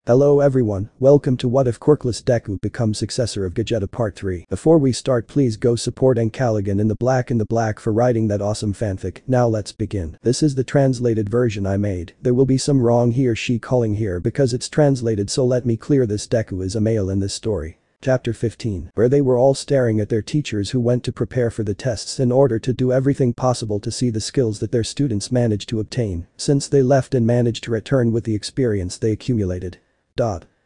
Hello everyone, welcome to What If Quirkless Deku becomes successor of Gogeta Part 3. Before we start, please go support Caligan in the black for writing that awesome fanfic. Now let's begin. This is the translated version I made. There will be some wrong he or she calling here because it's translated, so let me clear this. Deku is a male in this story. Chapter 15, where they were all staring at their teachers who went to prepare for the tests in order to do everything possible to see the skills that their students managed to obtain, since they left and managed to return with the experience they accumulated.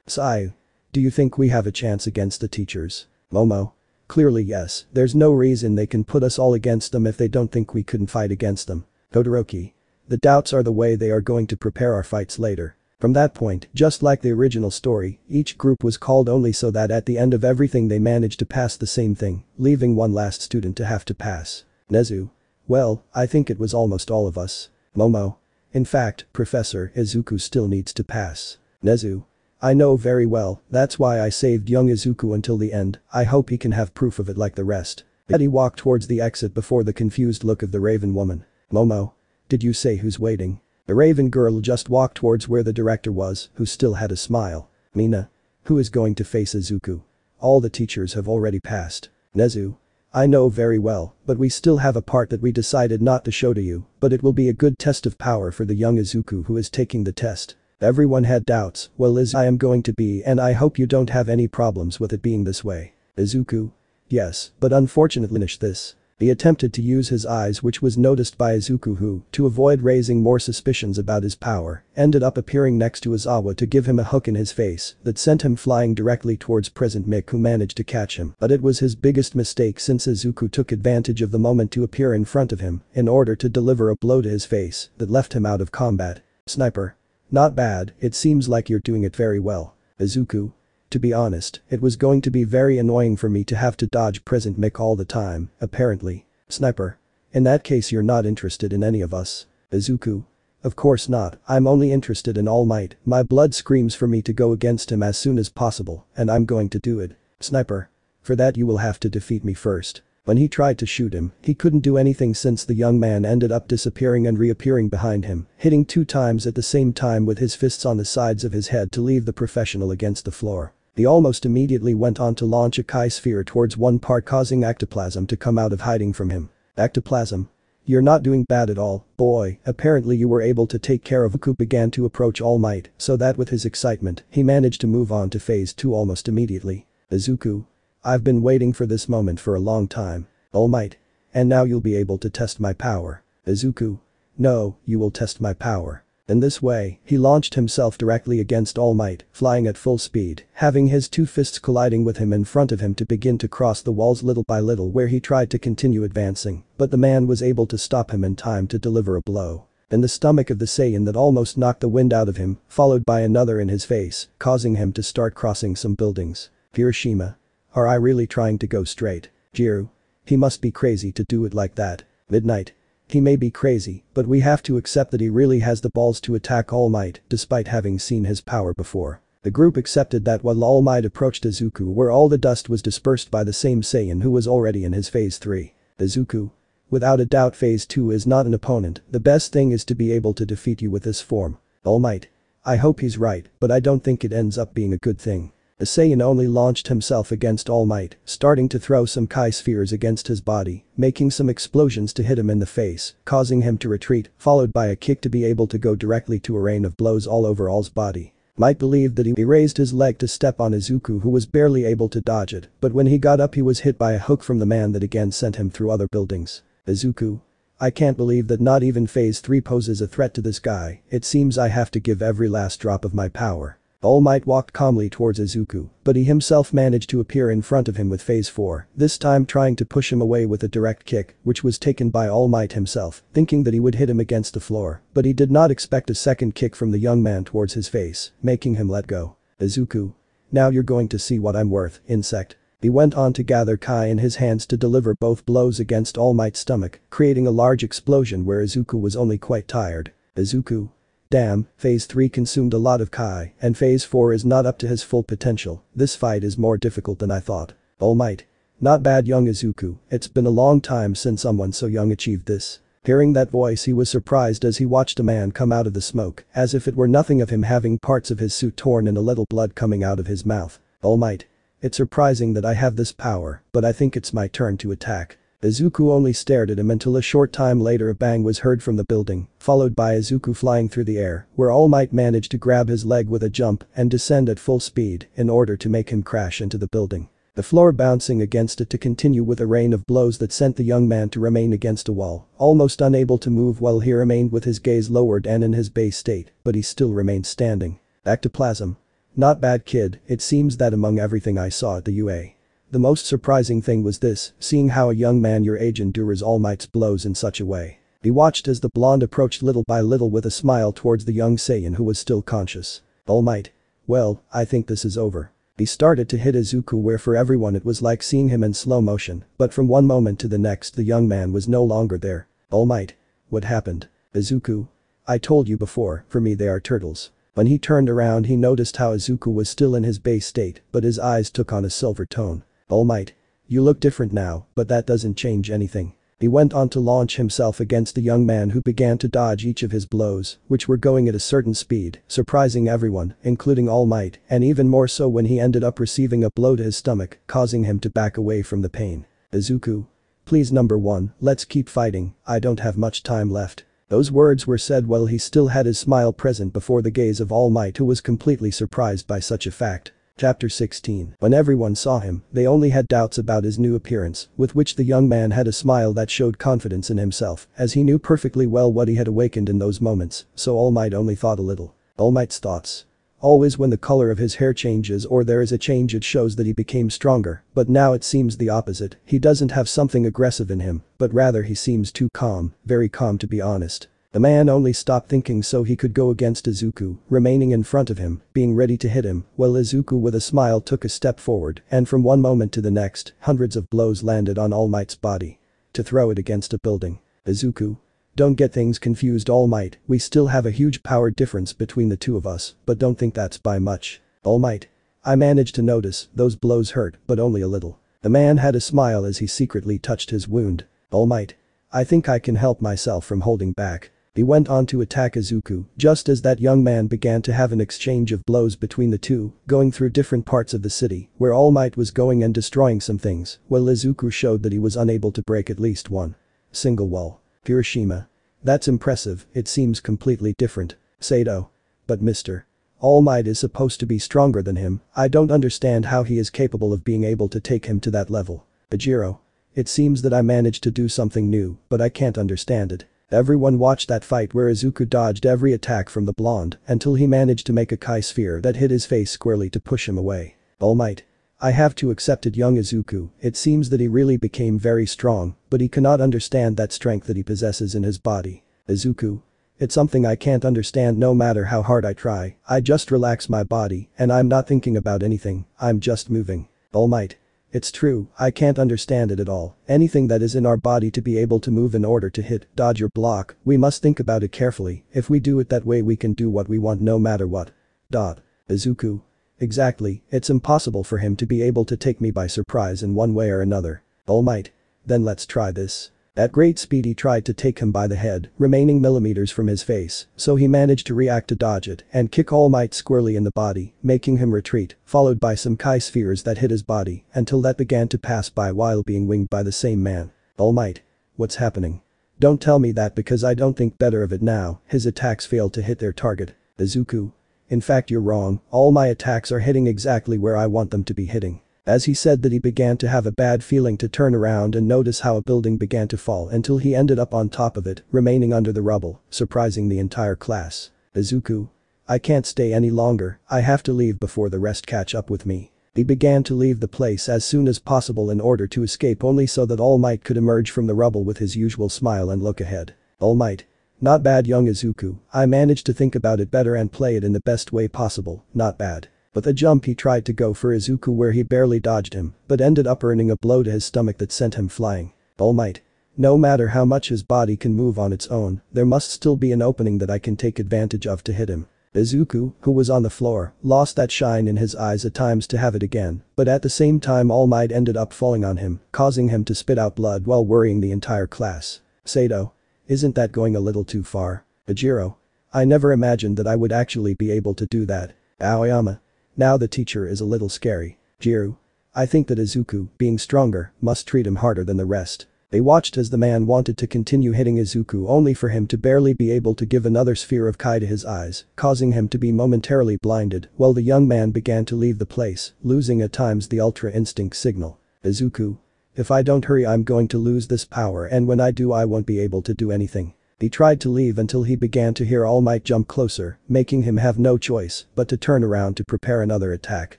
Sai. Do you think we have a chance against the teachers? Momo. Clearly yes, there's no reason they can put us all against them if they don't think we couldn't fight against them. Todoroki. The doubts are the way they are going to prepare our fights later. From that point, just like the original story, each group was called only so that at the end of everything they managed to pass the same thing, leaving one last student to have to pass. Nezu. Well, I think it was almost all of us. Momo. In fact, Professor Izuku still needs to pass. Nezu. I know very well, that's why I saved young Izuku until the end. I hope he can have proof of it like the rest. Betty walked towards the exit before the confused look of the Raven woman. Momo. Did you say who's waiting? The Raven girl just walked towards where the director was, who still had a smile. Mina. Who is going to face Izuku? All the teachers have already passed. Nezu. I know very well, but we still have a part that we decided not to show to you, but it will be a good test of power for the young Izuku who is taking the test. Everyone had doubts. Well, I am going to be, and I hope you don't have any problems with it being this way. Izuku. Yes, but unfortunately this. He attempted to use his eyes, which was noticed by Izuku, who, to avoid raising more suspicions about his power, ended up appearing next to Izawa to give him a hook in his face that sent him flying directly towards President Mick, who managed to catch him. But it was his biggest mistake since Izuku took advantage of the moment to appear in front of him in order to deliver a blow to his face that left him out of combat. Sniper. Not bad, it seems like you're doing it very well. Izuku. To be honest, it was going to be very annoying for me to have to dodge President Mick all the time, apparently. Sniper. In that case you're not interested in any of us. Izuku. Of course not, I'm only interested in All Might. My blood screams for me to go against him as soon as possible, and I'm going to do it. Sniper. For that you will have to defeat me first. When he tried to shoot him, he couldn't do anything since the young man ended up disappearing and reappearing behind him, hitting 2 times at the same time with his fists on the sides of his head to leave the professional against the floor. He almost immediately went on to launch a Kai sphere towards one part, causing Ectoplasm to come out of hiding from him. Ectoplasm. You're not doing bad at all, boy. Apparently you were able to take care of Izuku. Began to approach All Might, so that with his excitement, he managed to move on to phase 2 almost immediately. Izuku. I've been waiting for this moment for a long time. All Might. And now you'll be able to test my power. Izuku. No, you will test my power. In this way, he launched himself directly against All Might, flying at full speed, having his 2 fists colliding with him in front of him to begin to cross the walls little by little, where he tried to continue advancing, but the man was able to stop him in time to deliver a blow in the stomach of the Saiyan that almost knocked the wind out of him, followed by another in his face, causing him to start crossing some buildings. Hiroshima. Are I really trying to go straight? Jiru. He must be crazy to do it like that. Midnight. He may be crazy, but we have to accept that he really has the balls to attack All Might despite having seen his power before. The group accepted that while All Might approached Izuku, where all the dust was dispersed by the same Saiyan who was already in his phase 3. Izuku. Without a doubt phase 2 is not an opponent, the best thing is to be able to defeat you with this form. All Might. I hope he's right, but I don't think it ends up being a good thing. The Saiyan only launched himself against All Might, starting to throw some Kai spheres against his body, making some explosions to hit him in the face, causing him to retreat, followed by a kick to be able to go directly to a rain of blows all over All's body. Might believed that he raised his leg to step on Izuku, who was barely able to dodge it, but when he got up he was hit by a hook from the man that again sent him through other buildings. Izuku. I can't believe that not even phase 3 poses a threat to this guy. It seems I have to give every last drop of my power. All Might walked calmly towards Izuku, but he himself managed to appear in front of him with phase 4, this time trying to push him away with a direct kick, which was taken by All Might himself, thinking that he would hit him against the floor, but he did not expect a second kick from the young man towards his face, making him let go. Izuku. Now you're going to see what I'm worth, insect. He went on to gather Kai in his hands to deliver both blows against All Might's stomach, creating a large explosion where Izuku was only quite tired. Izuku. Damn, phase 3 consumed a lot of Kai, and phase 4 is not up to his full potential. This fight is more difficult than I thought. All Might. Not bad young Izuku, it's been a long time since someone so young achieved this. Hearing that voice, he was surprised as he watched a man come out of the smoke, as if it were nothing of him having parts of his suit torn and a little blood coming out of his mouth. All Might. It's surprising that I have this power, but I think it's my turn to attack. Izuku only stared at him until a short time later a bang was heard from the building, followed by Izuku flying through the air, where All Might managed to grab his leg with a jump and descend at full speed in order to make him crash into the building. The floor bouncing against it to continue with a rain of blows that sent the young man to remain against a wall, almost unable to move while he remained with his gaze lowered and in his base state, but he still remained standing. Ectoplasm. Not bad kid, it seems that among everything I saw at the UA. The most surprising thing was this, seeing how a young man your age endures All Might's blows in such a way. He watched as the blonde approached little by little with a smile towards the young Saiyan who was still conscious. All Might. Well, I think this is over. He started to hit Izuku where for everyone it was like seeing him in slow motion, but from one moment to the next the young man was no longer there. All Might. What happened? Izuku. I told you before, for me they are turtles. When he turned around he noticed how Izuku was still in his base state, but his eyes took on a silver tone. All Might. You look different now, but that doesn't change anything. He went on to launch himself against the young man who began to dodge each of his blows, which were going at a certain speed, surprising everyone, including All Might, and even more so when he ended up receiving a blow to his stomach, causing him to back away from the pain. Izuku. Please number one, let's keep fighting, I don't have much time left. Those words were said while he still had his smile present before the gaze of All Might who was completely surprised by such a fact. Chapter 16. When everyone saw him, they only had doubts about his new appearance, with which the young man had a smile that showed confidence in himself, as he knew perfectly well what he had awakened in those moments, so All Might only thought a little. All Might's thoughts. Always when the color of his hair changes or there is a change it shows that he became stronger, but now it seems the opposite, he doesn't have something aggressive in him, but rather he seems too calm, very calm to be honest. The man only stopped thinking so he could go against Izuku, remaining in front of him, being ready to hit him, while Izuku with a smile took a step forward and from one moment to the next, hundreds of blows landed on All Might's body. To throw it against a building. Izuku. Don't get things confused All Might, we still have a huge power difference between the two of us, but don't think that's by much. All Might. I managed to notice, those blows hurt, but only a little. The man had a smile as he secretly touched his wound. All Might. I think I can help myself from holding back. He went on to attack Izuku, just as that young man began to have an exchange of blows between the two, going through different parts of the city, where All Might was going and destroying some things, while Izuku showed that he was unable to break at least one single wall. Hiroshima. That's impressive, it seems completely different. Sato. But Mr. All Might is supposed to be stronger than him, I don't understand how he is capable of being able to take him to that level. Ajiro. It seems that I managed to do something new, but I can't understand it. Everyone watched that fight where Izuku dodged every attack from the blonde until he managed to make a Kai sphere that hit his face squarely to push him away. All Might. I have to accept it young Izuku, it seems that he really became very strong, but he cannot understand that strength that he possesses in his body. Izuku. It's something I can't understand no matter how hard I try, I just relax my body and I'm not thinking about anything, I'm just moving. All Might. It's true, I can't understand it at all, anything that is in our body to be able to move in order to hit, dodge or block, we must think about it carefully, if we do it that way we can do what we want no matter what. Izuku. Exactly, it's impossible for him to be able to take me by surprise in one way or another. All Might. Then let's try this. At great speed he tried to take him by the head, remaining millimeters from his face, so he managed to react to dodge it and kick All Might squarely in the body, making him retreat, followed by some Kai spheres that hit his body until that began to pass by while being winged by the same man. All Might. What's happening? Don't tell me that because I don't think better of it now, his attacks failed to hit their target. Izuku. In fact you're wrong, all my attacks are hitting exactly where I want them to be hitting. As he said that he began to have a bad feeling to turn around and notice how a building began to fall until he ended up on top of it, remaining under the rubble, surprising the entire class. Izuku. I can't stay any longer, I have to leave before the rest catch up with me. He began to leave the place as soon as possible in order to escape only so that All Might could emerge from the rubble with his usual smile and look ahead. All Might. Not bad young Izuku, I managed to think about it better and play it in the best way possible, not bad. But the jump he tried to go for Izuku where he barely dodged him, but ended up earning a blow to his stomach that sent him flying. All Might. No matter how much his body can move on its own, there must still be an opening that I can take advantage of to hit him. Izuku, who was on the floor, lost that shine in his eyes at times to have it again, but at the same time All Might ended up falling on him, causing him to spit out blood while worrying the entire class. Sato. Isn't that going a little too far? Bajiro. I never imagined that I would actually be able to do that. Aoyama. Now the teacher is a little scary. Jiru. I think that Izuku, being stronger, must treat him harder than the rest. They watched as the man wanted to continue hitting Izuku only for him to barely be able to give another sphere of Kai to his eyes, causing him to be momentarily blinded while the young man began to leave the place, losing at times the Ultra Instinct signal. Izuku. If I don't hurry I'm going to lose this power and when I do I won't be able to do anything. He tried to leave until he began to hear All Might jump closer, making him have no choice but to turn around to prepare another attack.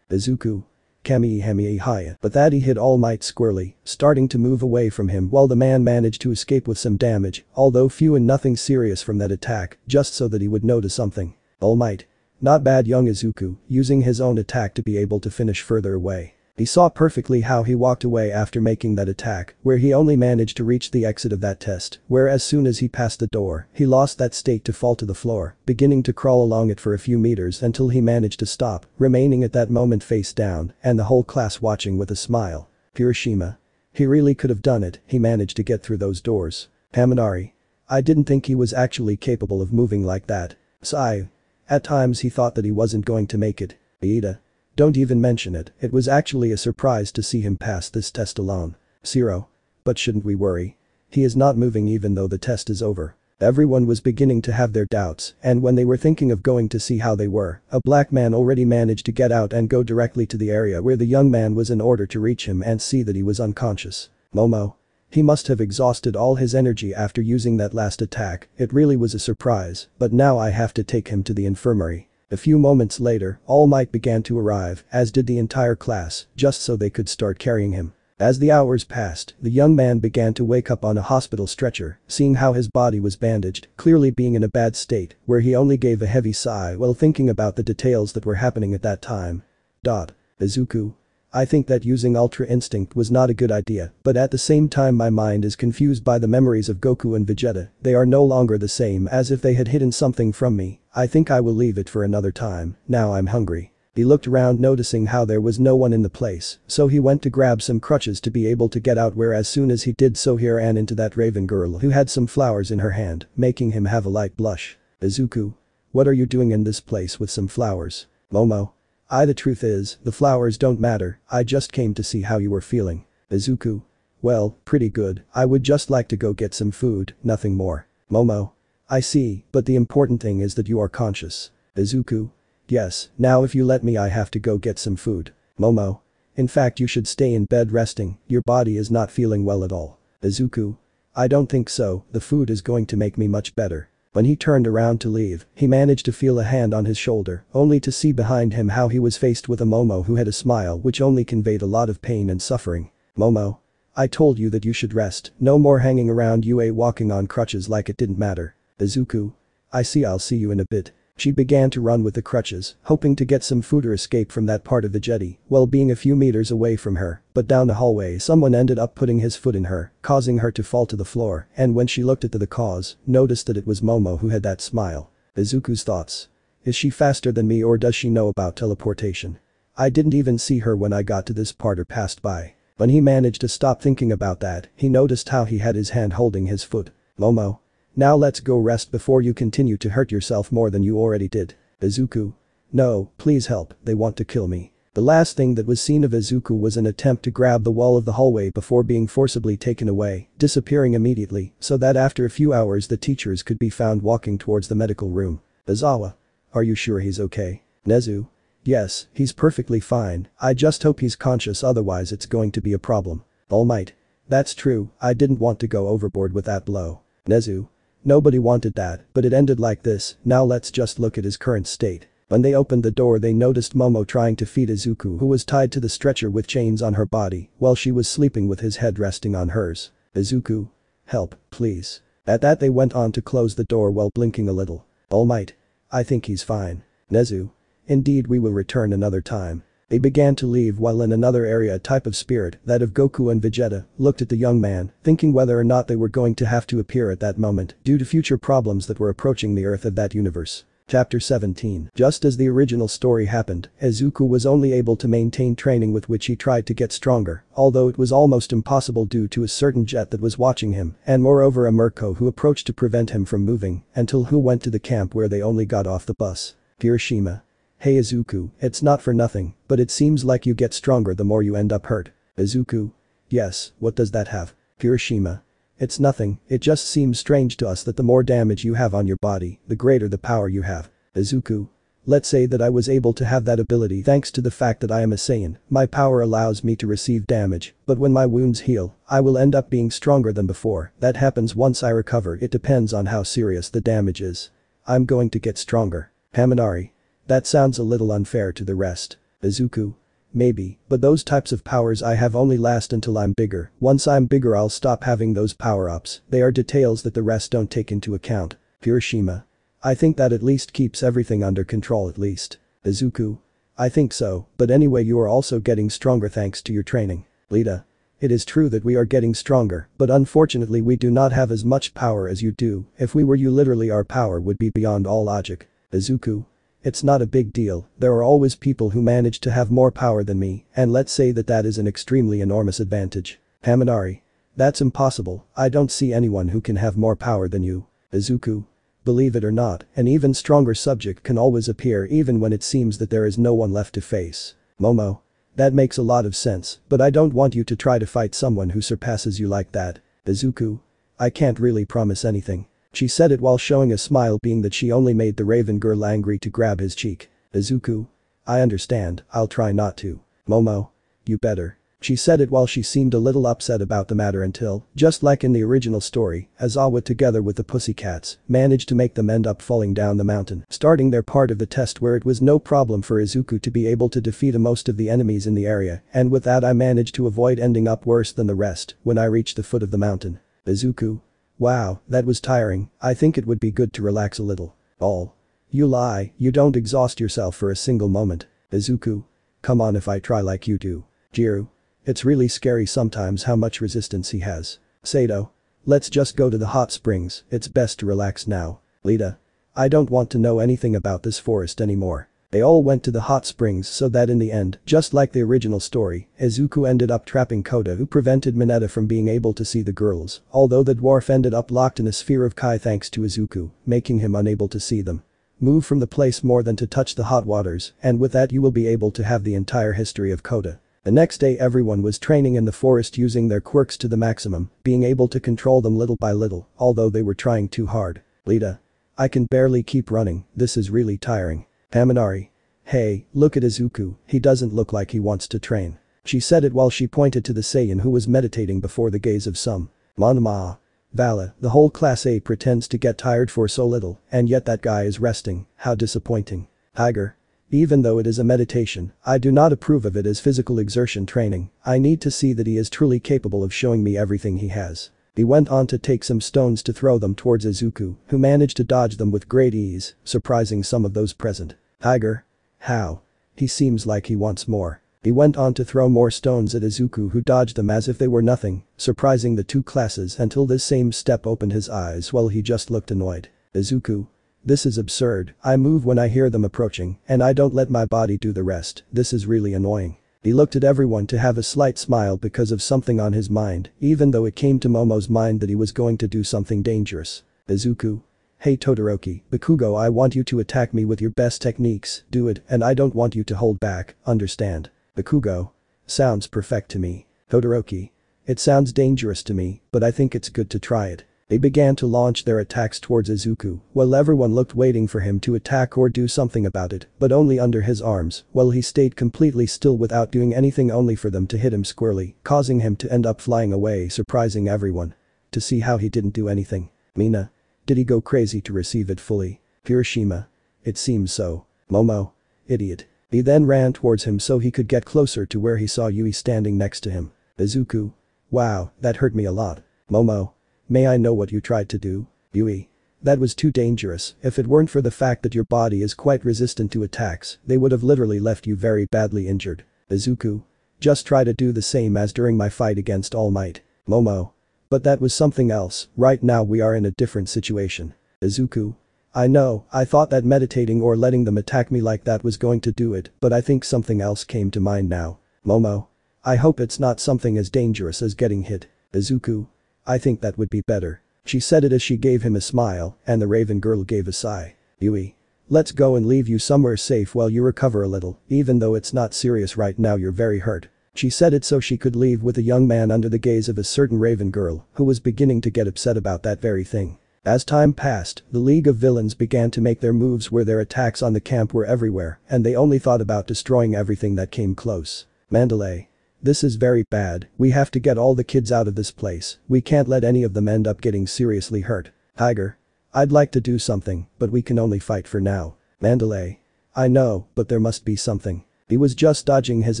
Izuku. Kamehameha. But that he hit All Might squarely, starting to move away from him while the man managed to escape with some damage, although few and nothing serious from that attack, just so that he would notice something. All Might. Not bad young Izuku, using his own attack to be able to finish further away. He saw perfectly how he walked away after making that attack, where he only managed to reach the exit of that test, where as soon as he passed the door, he lost that state to fall to the floor, beginning to crawl along it for a few meters until he managed to stop, remaining at that moment face down, and the whole class watching with a smile. Hiroshima. He really could have done it, he managed to get through those doors. Haminari. I didn't think he was actually capable of moving like that. Sai. At times he thought that he wasn't going to make it. Iida. Don't even mention it, it was actually a surprise to see him pass this test alone. Zero. But shouldn't we worry? He is not moving even though the test is over. Everyone was beginning to have their doubts, and when they were thinking of going to see how they were, a black man already managed to get out and go directly to the area where the young man was in order to reach him and see that he was unconscious. Momo. He must have exhausted all his energy after using that last attack, it really was a surprise, but now I have to take him to the infirmary. A few moments later, All Might began to arrive, as did the entire class, just so they could start carrying him. As the hours passed, the young man began to wake up on a hospital stretcher, seeing how his body was bandaged, clearly being in a bad state, where he only gave a heavy sigh while thinking about the details that were happening at that time. Izuku. I think that using Ultra Instinct was not a good idea, but at the same time my mind is confused by the memories of Goku and Vegeta, they are no longer the same as if they had hidden something from me, I think I will leave it for another time, now I'm hungry. He looked around noticing how there was no one in the place, so he went to grab some crutches to be able to get out where as soon as he did so he ran into that raven girl who had some flowers in her hand, making him have a light blush. Izuku. What are you doing in this place with some flowers? Momo. The truth is, the flowers don't matter, I just came to see how you were feeling. Izuku. Well, pretty good, I would just like to go get some food, nothing more. Momo. I see, but the important thing is that you are conscious. Izuku. Yes, now if you let me I have to go get some food. Momo. In fact you should stay in bed resting, your body is not feeling well at all. Izuku. I don't think so, the food is going to make me much better. When he turned around to leave, he managed to feel a hand on his shoulder, only to see behind him how he was faced with a Momo who had a smile which only conveyed a lot of pain and suffering. Momo. I told you that you should rest, no more hanging around you walking on crutches like it didn't matter. Izuku. I see I'll see you in a bit. She began to run with the crutches, hoping to get some food or escape from that part of the jetty, while being a few meters away from her, but down the hallway someone ended up putting his foot in her, causing her to fall to the floor, and when she looked at the cause, noticed that it was Momo who had that smile. Izuku's thoughts. Is she faster than me or does she know about teleportation? I didn't even see her when I got to this part or passed by. When he managed to stop thinking about that, he noticed how he had his hand holding his foot. Momo. Now let's go rest before you continue to hurt yourself more than you already did. Izuku. No, please help, they want to kill me. The last thing that was seen of Izuku was an attempt to grab the wall of the hallway before being forcibly taken away, disappearing immediately, so that after a few hours the teachers could be found walking towards the medical room. Izawa. Are you sure he's okay? Nezu. Yes, he's perfectly fine, I just hope he's conscious otherwise it's going to be a problem. All Might. That's true, I didn't want to go overboard with that blow. Nezu. Nobody wanted that, but it ended like this, now let's just look at his current state. When they opened the door they noticed Momo trying to feed Izuku who was tied to the stretcher with chains on her body, while she was sleeping with his head resting on hers. Izuku. Help, please. At that they went on to close the door while blinking a little. All Might. I think he's fine. Nezu. Indeed we will return another time. They began to leave while in another area a type of spirit, that of Goku and Vegeta, looked at the young man, thinking whether or not they were going to have to appear at that moment due to future problems that were approaching the Earth of that universe. Chapter 17. Just as the original story happened, Izuku was only able to maintain training with which he tried to get stronger, although it was almost impossible due to a certain jet that was watching him, and moreover a Mirko who approached to prevent him from moving, until who went to the camp where they only got off the bus. Kirishima. Hey Izuku, it's not for nothing, but it seems like you get stronger the more you end up hurt. Izuku. Yes, what does that have? Kirishima. It's nothing, it just seems strange to us that the more damage you have on your body, the greater the power you have. Izuku. Let's say that I was able to have that ability thanks to the fact that I am a Saiyan, my power allows me to receive damage, but when my wounds heal, I will end up being stronger than before, that happens once I recover, it depends on how serious the damage is. I'm going to get stronger. Haminari. That sounds a little unfair to the rest. Izuku. Maybe, but those types of powers I have only last until I'm bigger, once I'm bigger I'll stop having those power-ups, they are details that the rest don't take into account. Kirishima. I think that at least keeps everything under control at least. Izuku. I think so, but anyway you are also getting stronger thanks to your training. Lita. It is true that we are getting stronger, but unfortunately we do not have as much power as you do, if we were you literally our power would be beyond all logic. Izuku. It's not a big deal, there are always people who manage to have more power than me, and let's say that that is an extremely enormous advantage. Haminari. That's impossible, I don't see anyone who can have more power than you. Izuku. Believe it or not, an even stronger subject can always appear even when it seems that there is no one left to face. Momo. That makes a lot of sense, but I don't want you to try to fight someone who surpasses you like that. Izuku. I can't really promise anything. She said it while showing a smile being that she only made the Raven girl angry to grab his cheek. Izuku. I understand, I'll try not to. Momo. You better. She said it while she seemed a little upset about the matter until, just like in the original story, Aizawa together with the pussycats, managed to make them end up falling down the mountain, starting their part of the test where it was no problem for Izuku to be able to defeat most of the enemies in the area, and with that I managed to avoid ending up worse than the rest when I reached the foot of the mountain. Izuku. Wow, that was tiring, I think it would be good to relax a little. All. You lie, you don't exhaust yourself for a single moment. Izuku. Come on if I try like you do. Jiru. It's really scary sometimes how much resistance he has. Sato. Let's just go to the hot springs, it's best to relax now. Lita. I don't want to know anything about this forest anymore. They all went to the hot springs so that in the end, just like the original story, Izuku ended up trapping Kota who prevented Mineta from being able to see the girls, although the dwarf ended up locked in a sphere of Kai thanks to Izuku, making him unable to see them. Move from the place more than to touch the hot waters, and with that you will be able to have the entire history of Kota. The next day everyone was training in the forest using their quirks to the maximum, being able to control them little by little, although they were trying too hard. Lita. I can barely keep running, this is really tiring. Haminari. Hey, look at Izuku, he doesn't look like he wants to train. She said it while she pointed to the Saiyan who was meditating before the gaze of some. Monma. Vala, the whole class A pretends to get tired for so little, and yet that guy is resting, how disappointing. Tiger. Even though it is a meditation, I do not approve of it as physical exertion training, I need to see that he is truly capable of showing me everything he has. He went on to take some stones to throw them towards Izuku, who managed to dodge them with great ease, surprising some of those present. Tiger. How? He seems like he wants more. He went on to throw more stones at Izuku who dodged them as if they were nothing, surprising the two classes until this same step opened his eyes while he just looked annoyed. Izuku. This is absurd, I move when I hear them approaching, and I don't let my body do the rest, this is really annoying. He looked at everyone to have a slight smile because of something on his mind, even though it came to Momo's mind that he was going to do something dangerous. Izuku. Hey Todoroki, Bakugo, I want you to attack me with your best techniques, do it, and I don't want you to hold back, understand? Bakugo. Sounds perfect to me. Todoroki. It sounds dangerous to me, but I think it's good to try it. They began to launch their attacks towards Izuku, while everyone looked waiting for him to attack or do something about it, but only under his arms, while he stayed completely still without doing anything only for them to hit him squarely, causing him to end up flying away surprising everyone. To see how he didn't do anything. Mina. Did he go crazy to receive it fully? Kirishima. It seems so. Momo. Idiot. He then ran towards him so he could get closer to where he saw Yui standing next to him. Izuku. Wow, that hurt me a lot. Momo. May I know what you tried to do? Yui. That was too dangerous, if it weren't for the fact that your body is quite resistant to attacks, they would have literally left you very badly injured. Izuku. Just try to do the same as during my fight against All Might. Momo. But that was something else, right now we are in a different situation. Izuku. I know, I thought that meditating or letting them attack me like that was going to do it, but I think something else came to mind now. Momo. I hope it's not something as dangerous as getting hit. Izuku. I think that would be better. She said it as she gave him a smile, and the Raven girl gave a sigh. Yui. Let's go and leave you somewhere safe while you recover a little, even though it's not serious right now, you're very hurt. She said it so she could leave with the young man under the gaze of a certain Raven girl who was beginning to get upset about that very thing. As time passed, the League of Villains began to make their moves where their attacks on the camp were everywhere and they only thought about destroying everything that came close. Mandalay. This is very bad, we have to get all the kids out of this place, we can't let any of them end up getting seriously hurt. Tiger. I'd like to do something, but we can only fight for now. Mandalay. I know, but there must be something. He was just dodging his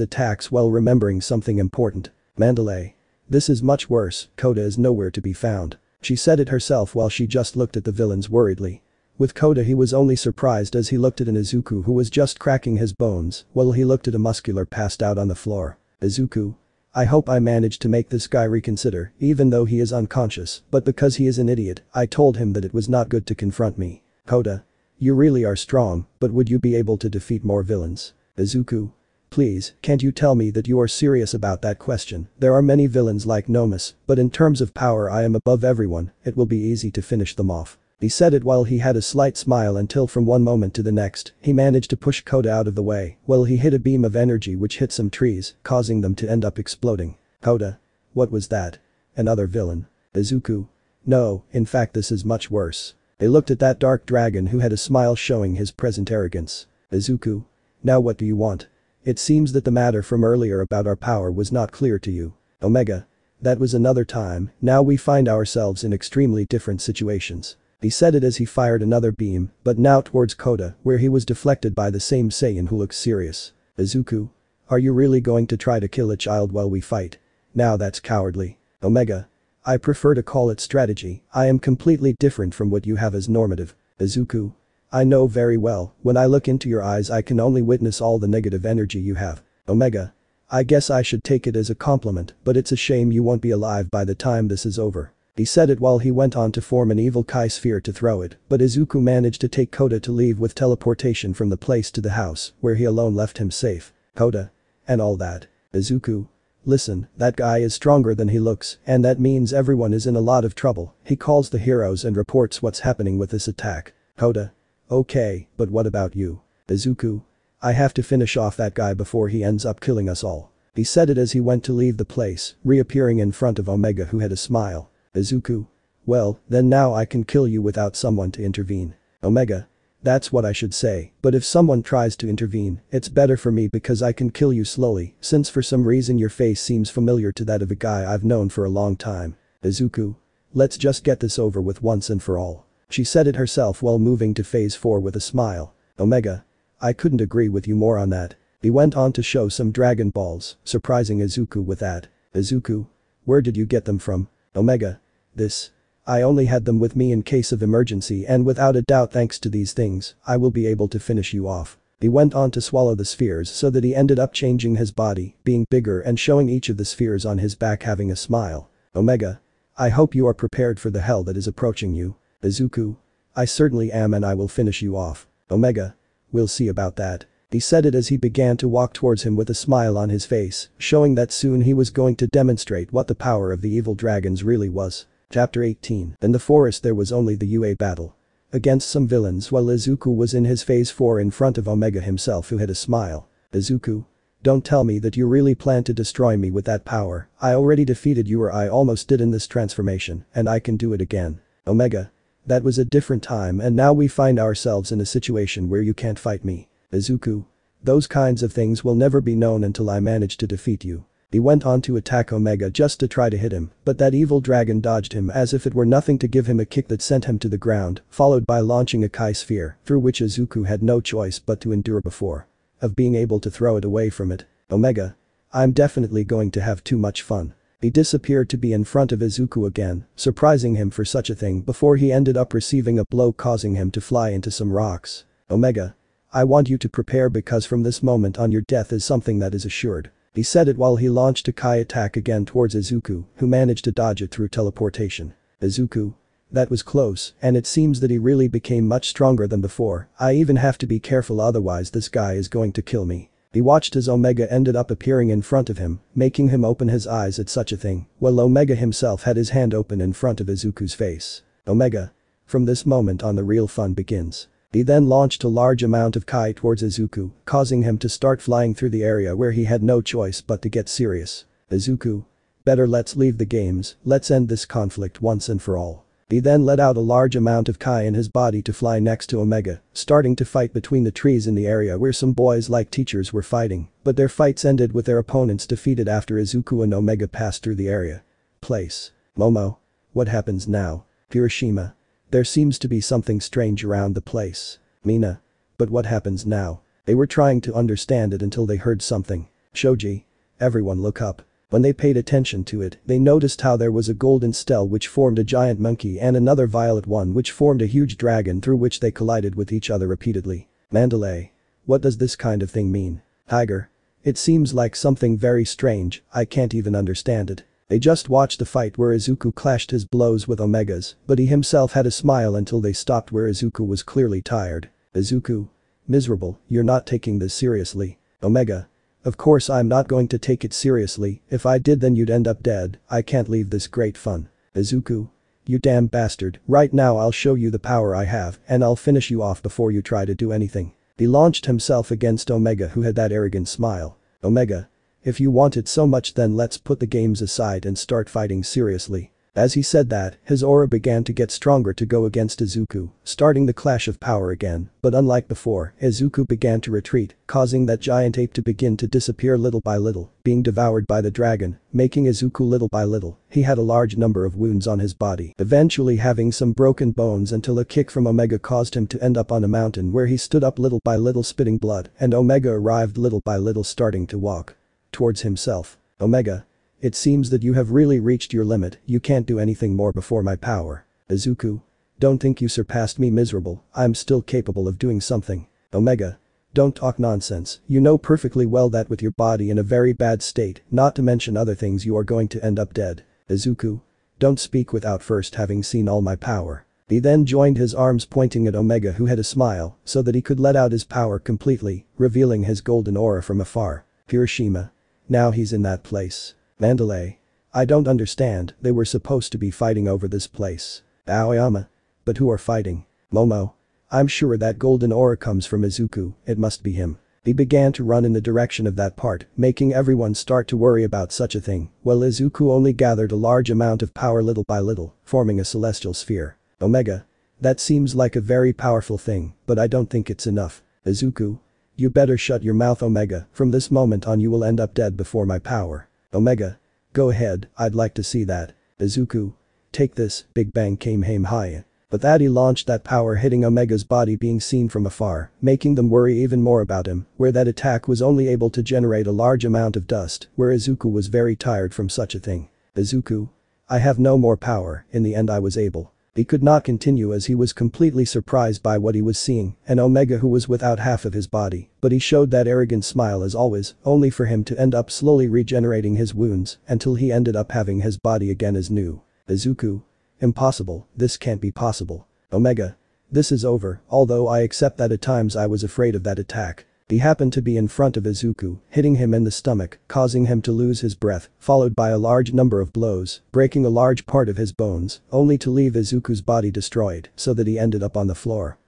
attacks while remembering something important. Mandalay. This is much worse, Kota is nowhere to be found. She said it herself while she just looked at the villains worriedly. With Kota he was only surprised as he looked at an Izuku who was just cracking his bones while he looked at a muscular passed out on the floor. Izuku. I hope I managed to make this guy reconsider even though he is unconscious, but because he is an idiot, I told him that it was not good to confront me. Kota. You really are strong, but would you be able to defeat more villains? Izuku. Please, can't you tell me that you are serious about that question? There are many villains like Nomus, but in terms of power I am above everyone, it will be easy to finish them off. He said it while he had a slight smile until from one moment to the next, he managed to push Kota out of the way while he hit a beam of energy which hit some trees, causing them to end up exploding. Kota. What was that? Another villain. Izuku. No, in fact this is much worse. They looked at that dark dragon who had a smile showing his present arrogance. Izuku. Now what do you want? It seems that the matter from earlier about our power was not clear to you. Omega. That was another time, now we find ourselves in extremely different situations. He said it as he fired another beam, but now towards Kota, where he was deflected by the same Saiyan who looks serious. Izuku. Are you really going to try to kill a child while we fight? Now that's cowardly. Omega. I prefer to call it strategy, I am completely different from what you have as normative. Izuku. I know very well, when I look into your eyes I can only witness all the negative energy you have. Omega. I guess I should take it as a compliment, but it's a shame you won't be alive by the time this is over. He said it while he went on to form an evil Kai sphere to throw it, but Izuku managed to take Kota to leave with teleportation from the place to the house, where he alone left him safe. Kota. And all that. Izuku. Listen, that guy is stronger than he looks, and that means everyone is in a lot of trouble. He calls the heroes and reports what's happening with this attack. Kota. Okay, but what about you? Izuku. I have to finish off that guy before he ends up killing us all. He said it as he went to leave the place, reappearing in front of Omega who had a smile. Izuku. Well, then now I can kill you without someone to intervene. Omega. That's what I should say, but if someone tries to intervene, it's better for me because I can kill you slowly, since for some reason your face seems familiar to that of a guy I've known for a long time. Izuku. Let's just get this over with once and for all. She said it herself while moving to phase 4 with a smile. Omega. I couldn't agree with you more on that. He went on to show some Dragon Balls, surprising Izuku with that. Izuku. Where did you get them from? Omega. This. I only had them with me in case of emergency and without a doubt thanks to these things, I will be able to finish you off. He went on to swallow the spheres so that he ended up changing his body, being bigger and showing each of the spheres on his back having a smile. Omega. I hope you are prepared for the hell that is approaching you. Izuku. I certainly am and I will finish you off. Omega. We'll see about that. He said it as he began to walk towards him with a smile on his face, showing that soon he was going to demonstrate what the power of the evil dragons really was. Chapter 18. In the forest there was only the UA battle. Against some villains while Izuku was in his phase 4 in front of Omega himself who had a smile. Izuku. Don't tell me that you really plan to destroy me with that power, I already defeated you or I almost did in this transformation, and I can do it again. Omega. That was a different time and now we find ourselves in a situation where you can't fight me. Izuku. Those kinds of things will never be known until I manage to defeat you. He went on to attack Omega just to try to hit him, but that evil dragon dodged him as if it were nothing to give him a kick that sent him to the ground, followed by launching a Kai sphere, through which Izuku had no choice but to endure before of being able to throw it away from it. Omega. I'm definitely going to have too much fun. He disappeared to be in front of Izuku again, surprising him for such a thing before he ended up receiving a blow causing him to fly into some rocks. Omega. I want you to prepare because from this moment on your death is something that is assured. He said it while he launched a Kai attack again towards Izuku, who managed to dodge it through teleportation. Izuku. That was close, and it seems that he really became much stronger than before. I even have to be careful, otherwise this guy is going to kill me. He watched as Omega ended up appearing in front of him, making him open his eyes at such a thing, while Omega himself had his hand open in front of Izuku's face. Omega. From this moment on the real fun begins. He then launched a large amount of Kai towards Izuku, causing him to start flying through the area where he had no choice but to get serious. Izuku. Better let's leave the games, let's end this conflict once and for all. He then let out a large amount of Kai in his body to fly next to Omega, starting to fight between the trees in the area where some boys like teachers were fighting, but their fights ended with their opponents defeated after Izuku and Omega passed through the area. Place. Momo. What happens now? Hiroshima. There seems to be something strange around the place. Mina. But what happens now? They were trying to understand it until they heard something. Shoji. Everyone look up. When they paid attention to it, they noticed how there was a golden stele which formed a giant monkey and another violet one which formed a huge dragon through which they collided with each other repeatedly. Mandalay. What does this kind of thing mean? Tiger. It seems like something very strange, I can't even understand it. They just watched the fight where Izuku clashed his blows with Omega's, but he himself had a smile until they stopped where Izuku was clearly tired. Izuku. Miserable, you're not taking this seriously. Omega. Of course I'm not going to take it seriously, if I did then you'd end up dead, I can't leave this great fun. Izuku. You damn bastard, right now I'll show you the power I have and I'll finish you off before you try to do anything. He launched himself against Omega who had that arrogant smile. Omega. If you want it so much then let's put the games aside and start fighting seriously. As he said that, his aura began to get stronger to go against Izuku, starting the clash of power again, but unlike before, Izuku began to retreat, causing that giant ape to begin to disappear little by little, being devoured by the dragon, making Izuku little by little. He had a large number of wounds on his body, eventually having some broken bones until a kick from Omega caused him to end up on a mountain where he stood up little by little spitting blood, and Omega arrived little by little starting to walk towards himself. Omega. It seems that you have really reached your limit, you can't do anything more before my power. Izuku. Don't think you surpassed me, miserable, I'm still capable of doing something. Omega. Don't talk nonsense, you know perfectly well that with your body in a very bad state, not to mention other things, you are going to end up dead. Izuku. Don't speak without first having seen all my power. He then joined his arms pointing at Omega who had a smile, so that he could let out his power completely, revealing his golden aura from afar. Hiroshima. Now he's in that place. Mandalay. I don't understand, they were supposed to be fighting over this place. Aoyama. But who are fighting? Momo. I'm sure that golden aura comes from Izuku, it must be him. He began to run in the direction of that part, making everyone start to worry about such a thing, while Izuku only gathered a large amount of power little by little, forming a celestial sphere. Omega. That seems like a very powerful thing, but I don't think it's enough. Izuku. You better shut your mouth, Omega, from this moment on you will end up dead before my power. Omega. Go ahead, I'd like to see that. Izuku. Take this, Big Bang Kamehameha. But that he launched that power hitting Omega's body being seen from afar, making them worry even more about him, where that attack was only able to generate a large amount of dust, where Izuku was very tired from such a thing. Izuku. I have no more power, in the end I was able. He could not continue as he was completely surprised by what he was seeing, and Omega who was without half of his body, but he showed that arrogant smile as always, only for him to end up slowly regenerating his wounds until he ended up having his body again as new. Izuku. Impossible, this can't be possible. Omega. This is over, although I accept that at times I was afraid of that attack. He happened to be in front of Izuku, hitting him in the stomach, causing him to lose his breath, followed by a large number of blows, breaking a large part of his bones, only to leave Izuku's body destroyed, so that he ended up on the floor.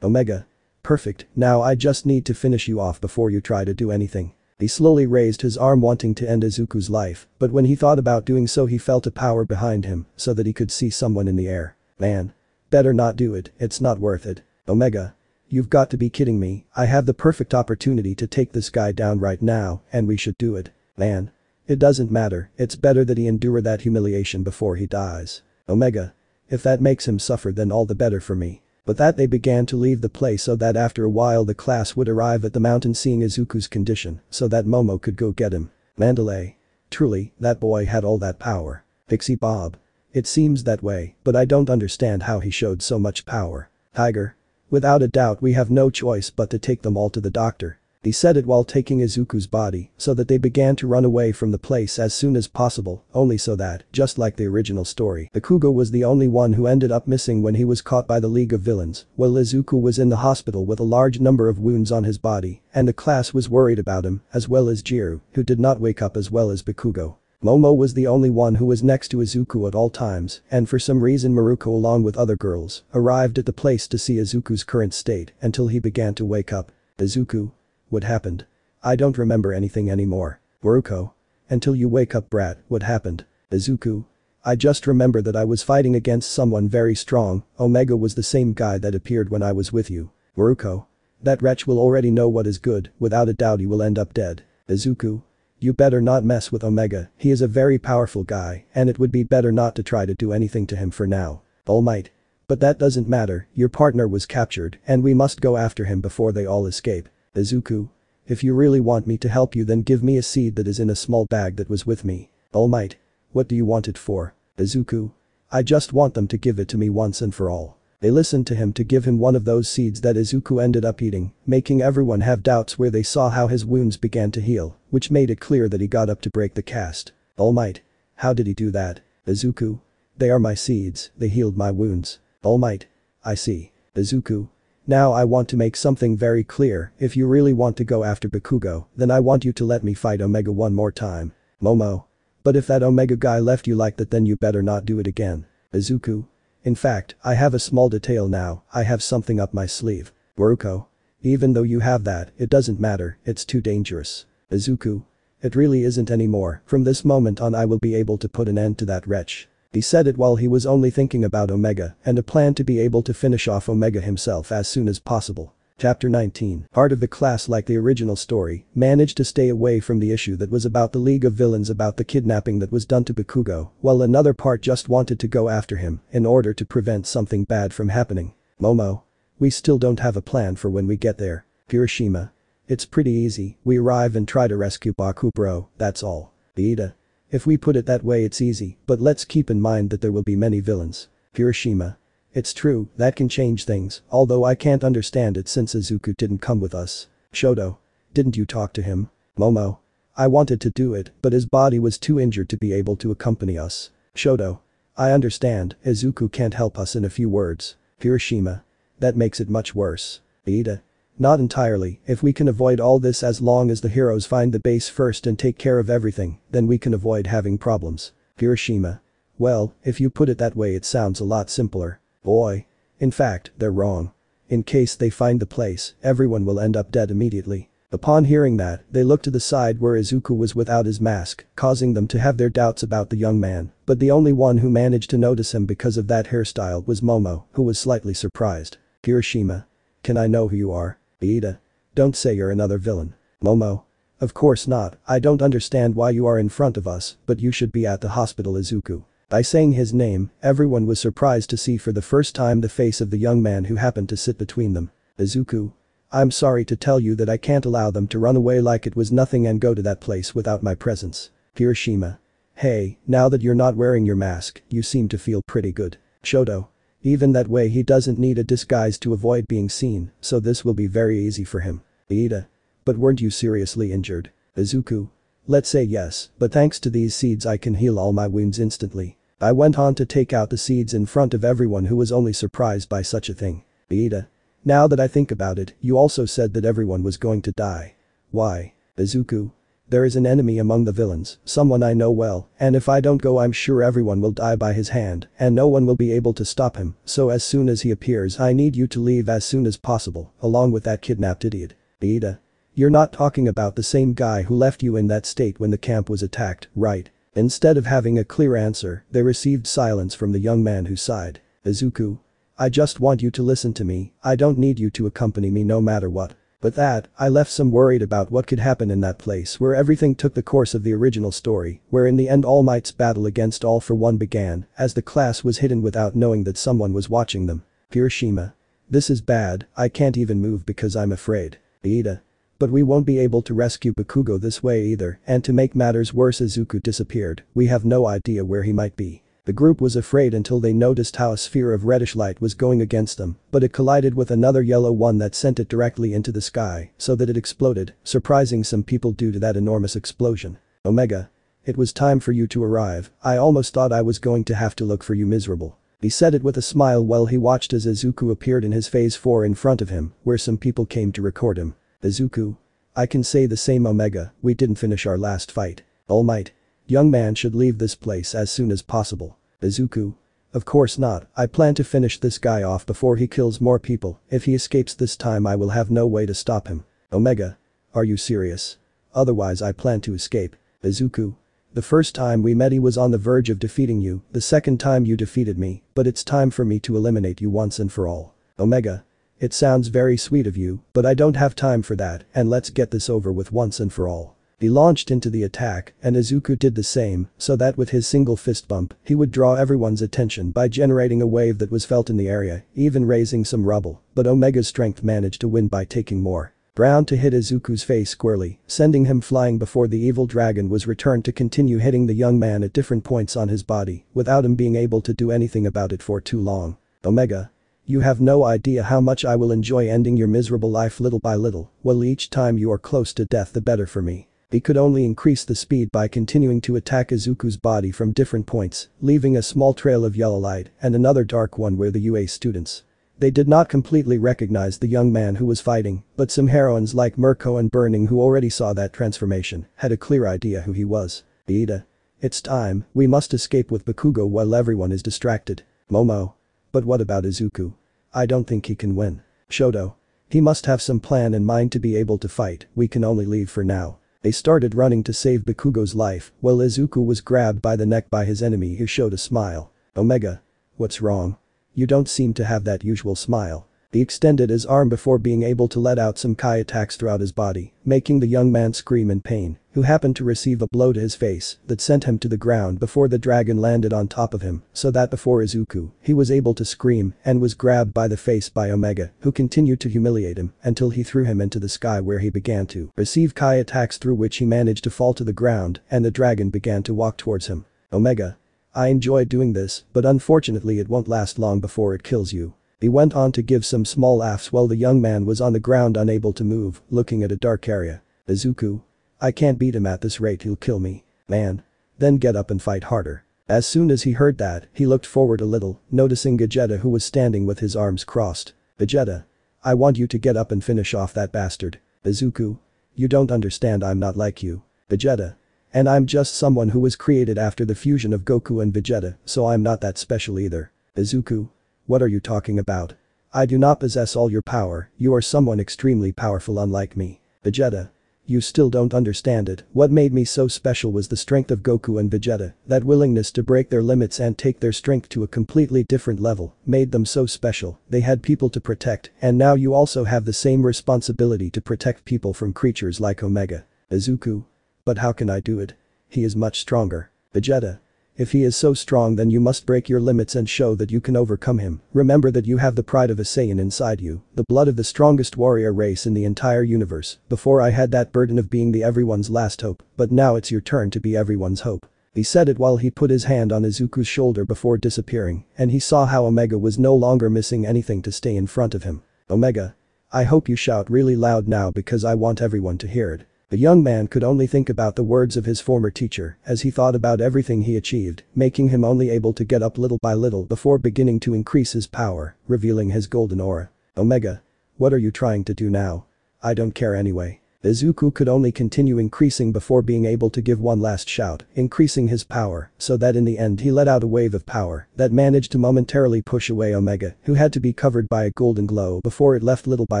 Omega. Perfect, now I just need to finish you off before you try to do anything. He slowly raised his arm wanting to end Izuku's life, but when he thought about doing so he felt a power behind him, so that he could see someone in the air. Man. Better not do it, it's not worth it. Omega. You've got to be kidding me, I have the perfect opportunity to take this guy down right now, and we should do it. Man. It doesn't matter, it's better that he endure that humiliation before he dies. Omega. If that makes him suffer then all the better for me. But that they began to leave the place so that after a while the class would arrive at the mountain seeing Izuku's condition, so that Momo could go get him. Mandalay. Truly, that boy had all that power. Pixie Bob. It seems that way, but I don't understand how he showed so much power. Tiger. Without a doubt we have no choice but to take them all to the doctor. He said it while taking Izuku's body so that they began to run away from the place as soon as possible, only so that, just like the original story, Bakugo was the only one who ended up missing when he was caught by the League of Villains, while Izuku was in the hospital with a large number of wounds on his body, and the class was worried about him, as well as Jiru, who did not wake up as well as Bakugo. Momo was the only one who was next to Izuku at all times, and for some reason Maruko along with other girls arrived at the place to see Izuku's current state until he began to wake up. Izuku? What happened? I don't remember anything anymore. Maruko? Until you wake up, brat, what happened? Izuku? I just remember that I was fighting against someone very strong. Omega was the same guy that appeared when I was with you. Maruko? That wretch will already know what is good, without a doubt he will end up dead. Izuku? You better not mess with Omega, he is a very powerful guy and it would be better not to try to do anything to him for now. All Might. But that doesn't matter, your partner was captured and we must go after him before they all escape. Izuku? If you really want me to help you then give me a seed that is in a small bag that was with me. All Might. What do you want it for? Izuku? I just want them to give it to me once and for all. They listened to him to give him one of those seeds that Izuku ended up eating, making everyone have doubts where they saw how his wounds began to heal, which made it clear that he got up to break the cast. All Might. How did he do that? Izuku? They are my seeds, they healed my wounds. All Might. I see. Izuku? Now I want to make something very clear, if you really want to go after Bakugo, then I want you to let me fight Omega one more time. Momo. But if that Omega guy left you like that then you better not do it again. Izuku? In fact, I have a small detail now, I have something up my sleeve. Maruko? Even though you have that, it doesn't matter, it's too dangerous. Izuku? It really isn't anymore, from this moment on I will be able to put an end to that wretch. He said it while he was only thinking about Omega and a plan to be able to finish off Omega himself as soon as possible. Chapter 19. Part of the class, like the original story, managed to stay away from the issue that was about the League of Villains about the kidnapping that was done to Bakugo, while another part just wanted to go after him in order to prevent something bad from happening. Momo. We still don't have a plan for when we get there. Kirishima. It's pretty easy, we arrive and try to rescue Bakubro, that's all. Iida. If we put it that way it's easy, but let's keep in mind that there will be many villains. Kirishima. It's true, that can change things, although I can't understand it since Izuku didn't come with us. Shoto. Didn't you talk to him? Momo. I wanted to do it, but his body was too injured to be able to accompany us. Shoto. I understand, Izuku can't help us in a few words. Kirishima. That makes it much worse. Iida. Not entirely, if we can avoid all this as long as the heroes find the base first and take care of everything, then we can avoid having problems. Kirishima. Well, if you put it that way it sounds a lot simpler. Boy. In fact, they're wrong. In case they find the place, everyone will end up dead immediately. Upon hearing that, they looked to the side where Izuku was without his mask, causing them to have their doubts about the young man, but the only one who managed to notice him because of that hairstyle was Momo, who was slightly surprised. Kirishima. Can I know who you are? Iida. Don't say you're another villain. Momo. Of course not, I don't understand why you are in front of us, but you should be at the hospital. Izuku. By saying his name, everyone was surprised to see for the first time the face of the young man who happened to sit between them. Izuku. I'm sorry to tell you that I can't allow them to run away like it was nothing and go to that place without my presence. Kirishima. Hey, now that you're not wearing your mask, you seem to feel pretty good. Shoto. Even that way he doesn't need a disguise to avoid being seen, so this will be very easy for him. Iida. But weren't you seriously injured? Izuku. Let's say yes, but thanks to these seeds I can heal all my wounds instantly. I went on to take out the seeds in front of everyone who was only surprised by such a thing. Iida. Now that I think about it, you also said that everyone was going to die. Why? Izuku. There is an enemy among the villains, someone I know well, and if I don't go I'm sure everyone will die by his hand and no one will be able to stop him, so as soon as he appears I need you to leave as soon as possible, along with that kidnapped idiot. Iida. You're not talking about the same guy who left you in that state when the camp was attacked, right? Instead of having a clear answer, they received silence from the young man who sighed. Izuku. I just want you to listen to me, I don't need you to accompany me no matter what. But that, I left some worried about what could happen in that place where everything took the course of the original story, where in the end All Might's battle against All for One began, as the class was hidden without knowing that someone was watching them. Kirishima. This is bad, I can't even move because I'm afraid. Iida. But we won't be able to rescue Bakugo this way either, and to make matters worse Izuku disappeared, we have no idea where he might be. The group was afraid until they noticed how a sphere of reddish light was going against them, but it collided with another yellow one that sent it directly into the sky so that it exploded, surprising some people due to that enormous explosion. Omega. It was time for you to arrive. I almost thought I was going to have to look for you miserable. He said it with a smile while he watched as Izuku appeared in his phase 4 in front of him, where some people came to record him. Izuku. I can say the same Omega, we didn't finish our last fight. All Might. Young man should leave this place as soon as possible. Izuku. Of course not, I plan to finish this guy off before he kills more people. If he escapes this time I will have no way to stop him. Omega. Are you serious? Otherwise I plan to escape. Izuku. The first time we met he was on the verge of defeating you, the second time you defeated me, but it's time for me to eliminate you once and for all. Omega. It sounds very sweet of you, but I don't have time for that, and let's get this over with once and for all. He launched into the attack, and Izuku did the same, so that with his single fist bump, he would draw everyone's attention by generating a wave that was felt in the area, even raising some rubble, but Omega's strength managed to win by taking more ground to hit Izuku's face squarely, sending him flying before the evil dragon was returned to continue hitting the young man at different points on his body, without him being able to do anything about it for too long. Omega. You have no idea how much I will enjoy ending your miserable life little by little, well each time you are close to death the better for me. He could only increase the speed by continuing to attack Izuku's body from different points, leaving a small trail of yellow light and another dark one where the UA students. They did not completely recognize the young man who was fighting, but some heroines like Mirko and Burning who already saw that transformation had a clear idea who he was. Iida. It's time, we must escape with Bakugo while everyone is distracted. Momo. But what about Izuku? I don't think he can win. Shoto. He must have some plan in mind to be able to fight, we can only leave for now. They started running to save Bakugo's life, while Izuku was grabbed by the neck by his enemy who showed a smile. Omega. What's wrong? You don't seem to have that usual smile. He extended his arm before being able to let out some Kai attacks throughout his body, making the young man scream in pain, who happened to receive a blow to his face that sent him to the ground before the dragon landed on top of him, so that before Izuku, he was able to scream and was grabbed by the face by Omega, who continued to humiliate him until he threw him into the sky where he began to receive Kai attacks through which he managed to fall to the ground and the dragon began to walk towards him. Omega. I enjoy doing this, but unfortunately it won't last long before it kills you. He went on to give some small laughs while the young man was on the ground unable to move, looking at a dark area. Izuku. I can't beat him at this rate, he'll kill me. Man. Then get up and fight harder. As soon as he heard that, he looked forward a little, noticing Gogeta who was standing with his arms crossed. Vegeta. I want you to get up and finish off that bastard. Izuku. You don't understand, I'm not like you. Vegeta. And I'm just someone who was created after the fusion of Goku and Vegeta, so I'm not that special either. Izuku. What are you talking about? I do not possess all your power, you are someone extremely powerful unlike me. Vegeta. You still don't understand it, what made me so special was the strength of Goku and Vegeta, that willingness to break their limits and take their strength to a completely different level, made them so special, they had people to protect, and now you also have the same responsibility to protect people from creatures like Omega. Izuku. But how can I do it? He is much stronger. Vegeta. If he is so strong then you must break your limits and show that you can overcome him, remember that you have the pride of a Saiyan inside you, the blood of the strongest warrior race in the entire universe. Before I had that burden of being the everyone's last hope, but now it's your turn to be everyone's hope. He said it while he put his hand on Izuku's shoulder before disappearing, and he saw how Omega was no longer missing anything to stay in front of him. Omega. I hope you shout really loud now because I want everyone to hear it. The young man could only think about the words of his former teacher as he thought about everything he achieved, making him only able to get up little by little before beginning to increase his power, revealing his golden aura. Omega. What are you trying to do now? I don't care anyway. Izuku could only continue increasing before being able to give one last shout, increasing his power, so that in the end he let out a wave of power that managed to momentarily push away Omega, who had to be covered by a golden glow before it left little by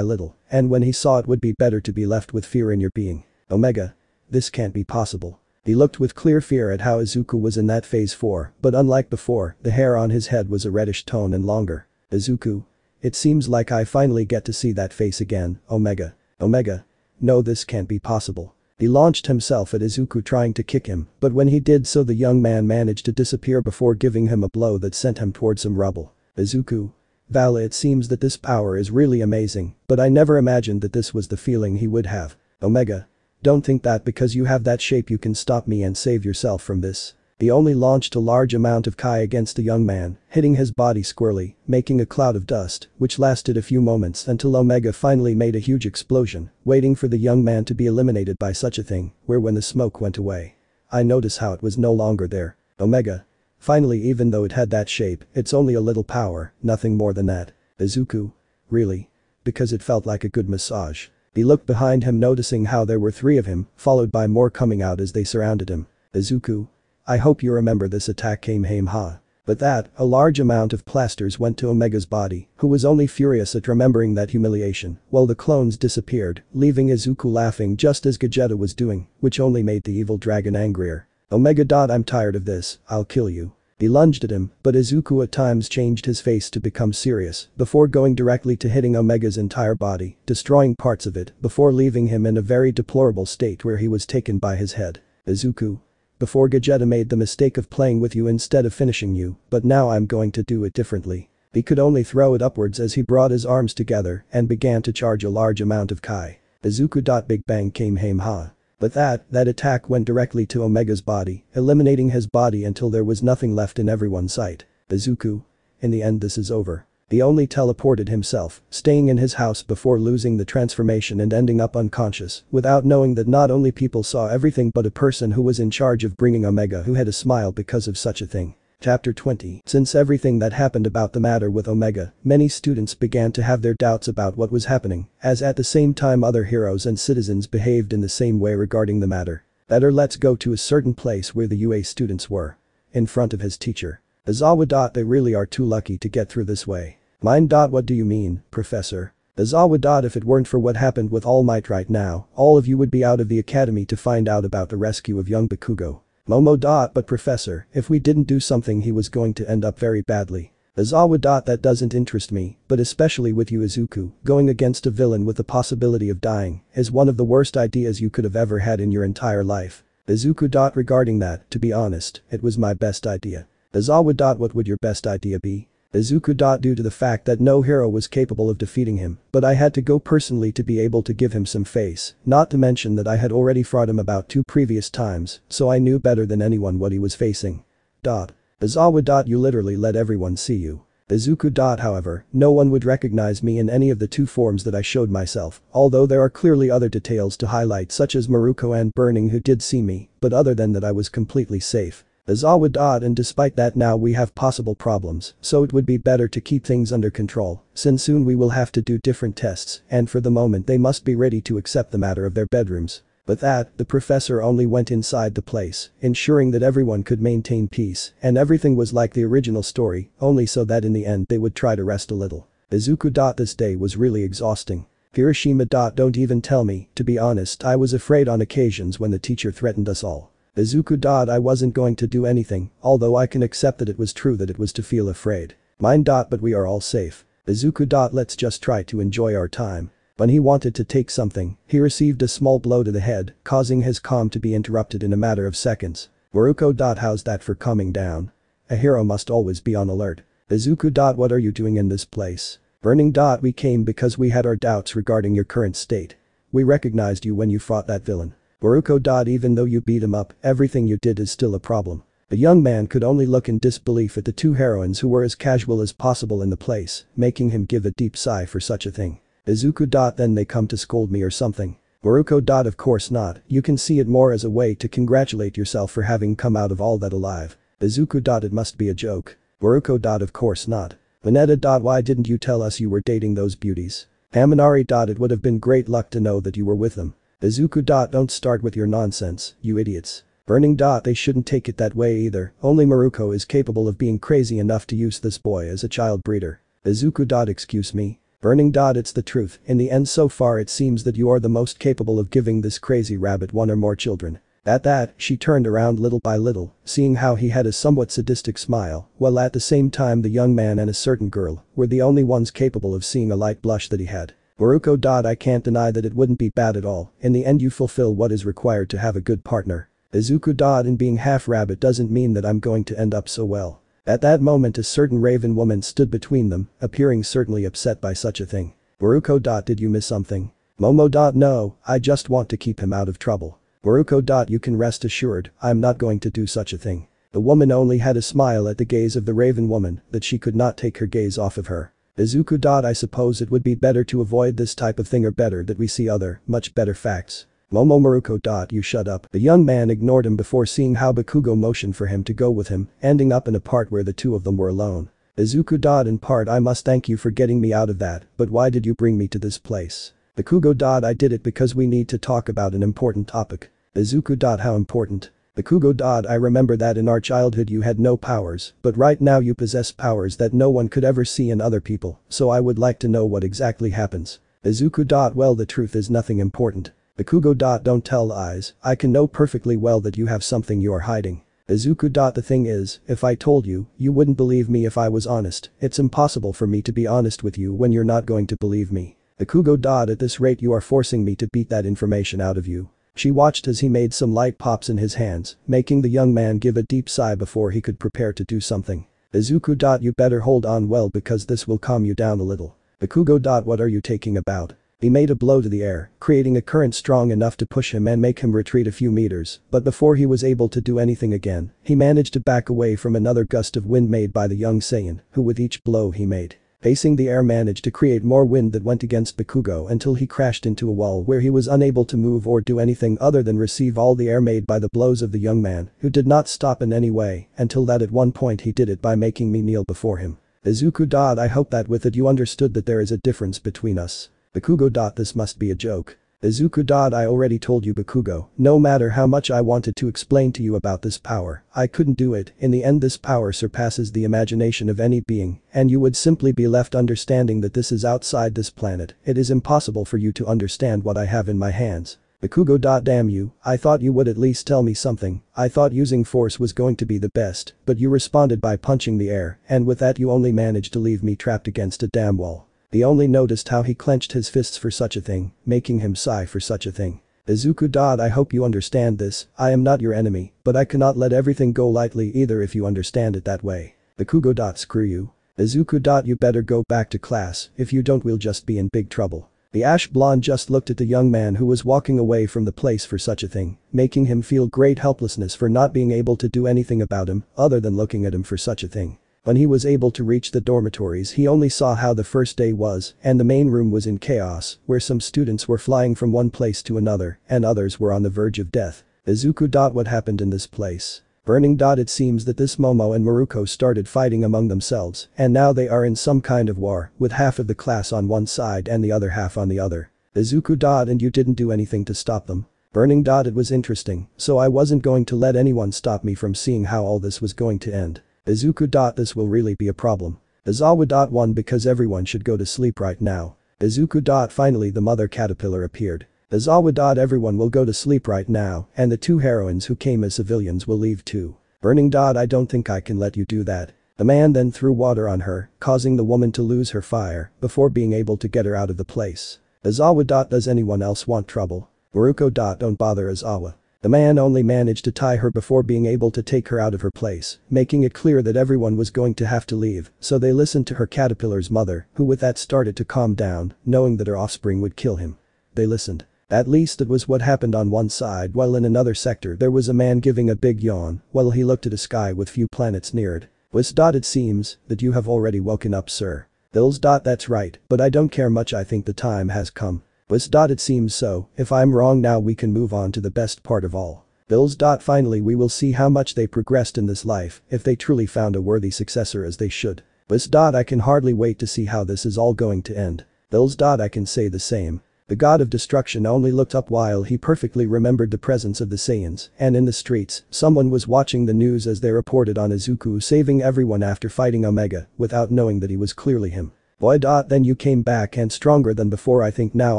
little, and when he saw it would be better to be left with fear in your being. Omega. This can't be possible. He looked with clear fear at how Izuku was in that phase 4, but unlike before, the hair on his head was a reddish tone and longer. Izuku. It seems like I finally get to see that face again, Omega. Omega. No, this can't be possible. He launched himself at Izuku trying to kick him, but when he did so the young man managed to disappear before giving him a blow that sent him towards some rubble. Izuku. Vala, it seems that this power is really amazing, but I never imagined that this was the feeling he would have. Omega. Don't think that because you have that shape you can stop me and save yourself from this. He only launched a large amount of Kai against the young man, hitting his body squarely, making a cloud of dust, which lasted a few moments until Omega finally made a huge explosion, waiting for the young man to be eliminated by such a thing, where when the smoke went away. I noticed how it was no longer there. Omega. Finally, even though it had that shape, it's only a little power, nothing more than that. Izuku. Really? Because it felt like a good massage. He looked behind him, noticing how there were 3 of him, followed by more coming out as they surrounded him. Izuku. I hope you remember this attack Kamehameha. But that, a large amount of plasters went to Omega's body, who was only furious at remembering that humiliation, while the clones disappeared, leaving Izuku laughing just as Gogeta was doing, which only made the evil dragon angrier. Omega. I'm tired of this, I'll kill you. He lunged at him, but Izuku at times changed his face to become serious, before going directly to hitting Omega's entire body, destroying parts of it, before leaving him in a very deplorable state where he was taken by his head. Izuku. Before Gogeta made the mistake of playing with you instead of finishing you, but now I'm going to do it differently. He could only throw it upwards as he brought his arms together and began to charge a large amount of Kai. Izuku. Big Bang Kamehameha. But that attack went directly to Omega's body, eliminating his body until there was nothing left in everyone's sight. Izuku. In the end, this is over. He only teleported himself, staying in his house before losing the transformation and ending up unconscious, without knowing that not only people saw everything but a person who was in charge of bringing Omega who had a smile because of such a thing. Chapter 20. Since everything that happened about the matter with Omega, many students began to have their doubts about what was happening, as at the same time other heroes and citizens behaved in the same way regarding the matter. Better let's go to a certain place where the UA students were. In front of his teacher. Izawa. They really are too lucky to get through this way. Mine. What do you mean, Professor? Izawa. If it weren't for what happened with All Might right now, all of you would be out of the academy to find out about the rescue of young Bakugo. Momo. But Professor, if we didn't do something he was going to end up very badly. Izawa. That doesn't interest me, but especially with you Izuku, going against a villain with the possibility of dying is one of the worst ideas you could have ever had in your entire life. Izuku. Regarding that, to be honest, it was my best idea. Izawa. What would your best idea be? Izuku. Due to the fact that no hero was capable of defeating him, but I had to go personally to be able to give him some face, not to mention that I had already fought him about 2 previous times, so I knew better than anyone what he was facing. Izawa. You literally let everyone see you. Izuku. However, no one would recognize me in any of the 2 forms that I showed myself, although there are clearly other details to highlight such as Maruko and Burning who did see me, but other than that I was completely safe. Izawa. And despite that now we have possible problems, so it would be better to keep things under control, since soon we will have to do different tests and for the moment they must be ready to accept the matter of their bedrooms. But that, the professor only went inside the place, ensuring that everyone could maintain peace and everything was like the original story, only so that in the end they would try to rest a little. Izuku. This day was really exhausting. Hiroshima. Don't even tell me, to be honest I was afraid on occasions when the teacher threatened us all. Izuku. I wasn't going to do anything, although I can accept that it was true that it was to feel afraid. Mine. But we are all safe. Izuku. Let's just try to enjoy our time. When he wanted to take something, he received a small blow to the head, causing his calm to be interrupted in a matter of seconds. Maruko. How's that for calming down? A hero must always be on alert. Izuku. What are you doing in this place? Burning. We came because we had our doubts regarding your current state. We recognized you when you fought that villain. Maruko. Even though you beat him up, everything you did is still a problem. The young man could only look in disbelief at the 2 heroines who were as casual as possible in the place, making him give a deep sigh for such a thing. Izuku. Then they come to scold me or something. Maruko. Of course not, you can see it more as a way to congratulate yourself for having come out of all that alive. Izuku. It must be a joke. Maruko. Of course not. Mineta. Why didn't you tell us you were dating those beauties? Haminari. It would have been great luck to know that you were with them. Izuku. Don't start with your nonsense, you idiots. Burning. They shouldn't take it that way either, only Maruko is capable of being crazy enough to use this boy as a child breeder. Izuku. Excuse me. Burning. It's the truth, in the end so far it seems that you are the most capable of giving this crazy rabbit 1 or more children. At that, she turned around little by little, seeing how he had a somewhat sadistic smile, while at the same time the young man and a certain girl were the only ones capable of seeing a light blush that he had. Maruko. I can't deny that it wouldn't be bad at all, in the end you fulfill what is required to have a good partner. Izuku. And being half rabbit doesn't mean that I'm going to end up so well. At that moment a certain raven woman stood between them, appearing certainly upset by such a thing. Maruko. Did you miss something? Momo. No, I just want to keep him out of trouble. Maruko. You can rest assured, I'm not going to do such a thing. The woman only had a smile at the gaze of the Raven woman that she could not take her gaze off of her. Izuku. I suppose it would be better to avoid this type of thing, or better that we see other, much better facts. Maruko. You shut up. The young man ignored him before seeing how Bakugo motioned for him to go with him, ending up in a part where the two of them were alone. Izuku. In part I must thank you for getting me out of that, but why did you bring me to this place? Bakugo. I did it because we need to talk about an important topic. Izuku. How important? Bakugo. I remember that in our childhood you had no powers, but right now you possess powers that no one could ever see in other people, so I would like to know what exactly happens. Izuku. Well, the truth is nothing important. Bakugo. Don't tell lies, I can know perfectly well that you have something you are hiding. Izuku. The thing is, if I told you, you wouldn't believe me if I was honest. It's impossible for me to be honest with you when you're not going to believe me. Bakugo. At this rate you are forcing me to beat that information out of you. She watched as he made some light pops in his hands, making the young man give a deep sigh before he could prepare to do something. Izuku. You better hold on well because this will calm you down a little. Bakugo. What are you taking about? He made a blow to the air, creating a current strong enough to push him and make him retreat a few meters, but before he was able to do anything again, he managed to back away from another gust of wind made by the young Saiyan, who with each blow he made, pacing the air, managed to create more wind that went against Bakugo until he crashed into a wall where he was unable to move or do anything other than receive all the air made by the blows of the young man, who did not stop in any way until that at one point he did it by making me kneel before him. Izuku. I hope that with it you understood that there is a difference between us. Bakugo. This must be a joke. Izuku. I already told you, Bakugo, no matter how much I wanted to explain to you about this power, I couldn't do it. In the end this power surpasses the imagination of any being, and you would simply be left understanding that this is outside this planet. It is impossible for you to understand what I have in my hands. Bakugo. Damn you, I thought you would at least tell me something. I thought using force was going to be the best, but you responded by punching the air, and with that you only managed to leave me trapped against a damn wall. He only noticed how he clenched his fists for such a thing, making him sigh for such a thing. Izuku. I hope you understand this, I am not your enemy, but I cannot let everything go lightly either if you understand it that way. Bakugo. Screw you. Izuku. You better go back to class, if you don't we'll just be in big trouble. The ash blonde just looked at the young man who was walking away from the place for such a thing, making him feel great helplessness for not being able to do anything about him other than looking at him for such a thing. When he was able to reach the dormitories he only saw how the first day was, and the main room was in chaos, where some students were flying from one place to another, and others were on the verge of death. Izuku. What happened in this place? Burning. It seems that this Momo and Maruko started fighting among themselves, and now they are in some kind of war, with half of the class on one side and the other half on the other. Izuku. And you didn't do anything to stop them? Burning. It was interesting, so I wasn't going to let anyone stop me from seeing how all this was going to end. Izuku. This will really be a problem. Izawa. One because everyone should go to sleep right now. Izuku. Finally the mother caterpillar appeared. Izawa. Everyone will go to sleep right now, and the two heroines who came as civilians will leave too. Burning. I don't think I can let you do that. The man then threw water on her, causing the woman to lose her fire, before being able to get her out of the place. Izawa. Does anyone else want trouble? Maruko. Don't bother Izawa. The man only managed to tie her before being able to take her out of her place, making it clear that everyone was going to have to leave, so they listened to her caterpillar's mother, who with that started to calm down, knowing that her offspring would kill him. They listened. At least that was what happened on one side, while in another sector there was a man giving a big yawn while he looked at a sky with few planets near it. It seems that you have already woken up, sir. Bills. That's right, but I don't care much, I think the time has come. It seems so, if I'm wrong now we can move on to the best part of all. Bills. Finally we will see how much they progressed in this life, if they truly found a worthy successor as they should. I can hardly wait to see how this is all going to end. Bills. I can say the same. The god of destruction only looked up while he perfectly remembered the presence of the Saiyans, and in the streets, someone was watching the news as they reported on Izuku saving everyone after fighting Omega, without knowing that he was clearly him. Boy. Then you came back and stronger than before. I think now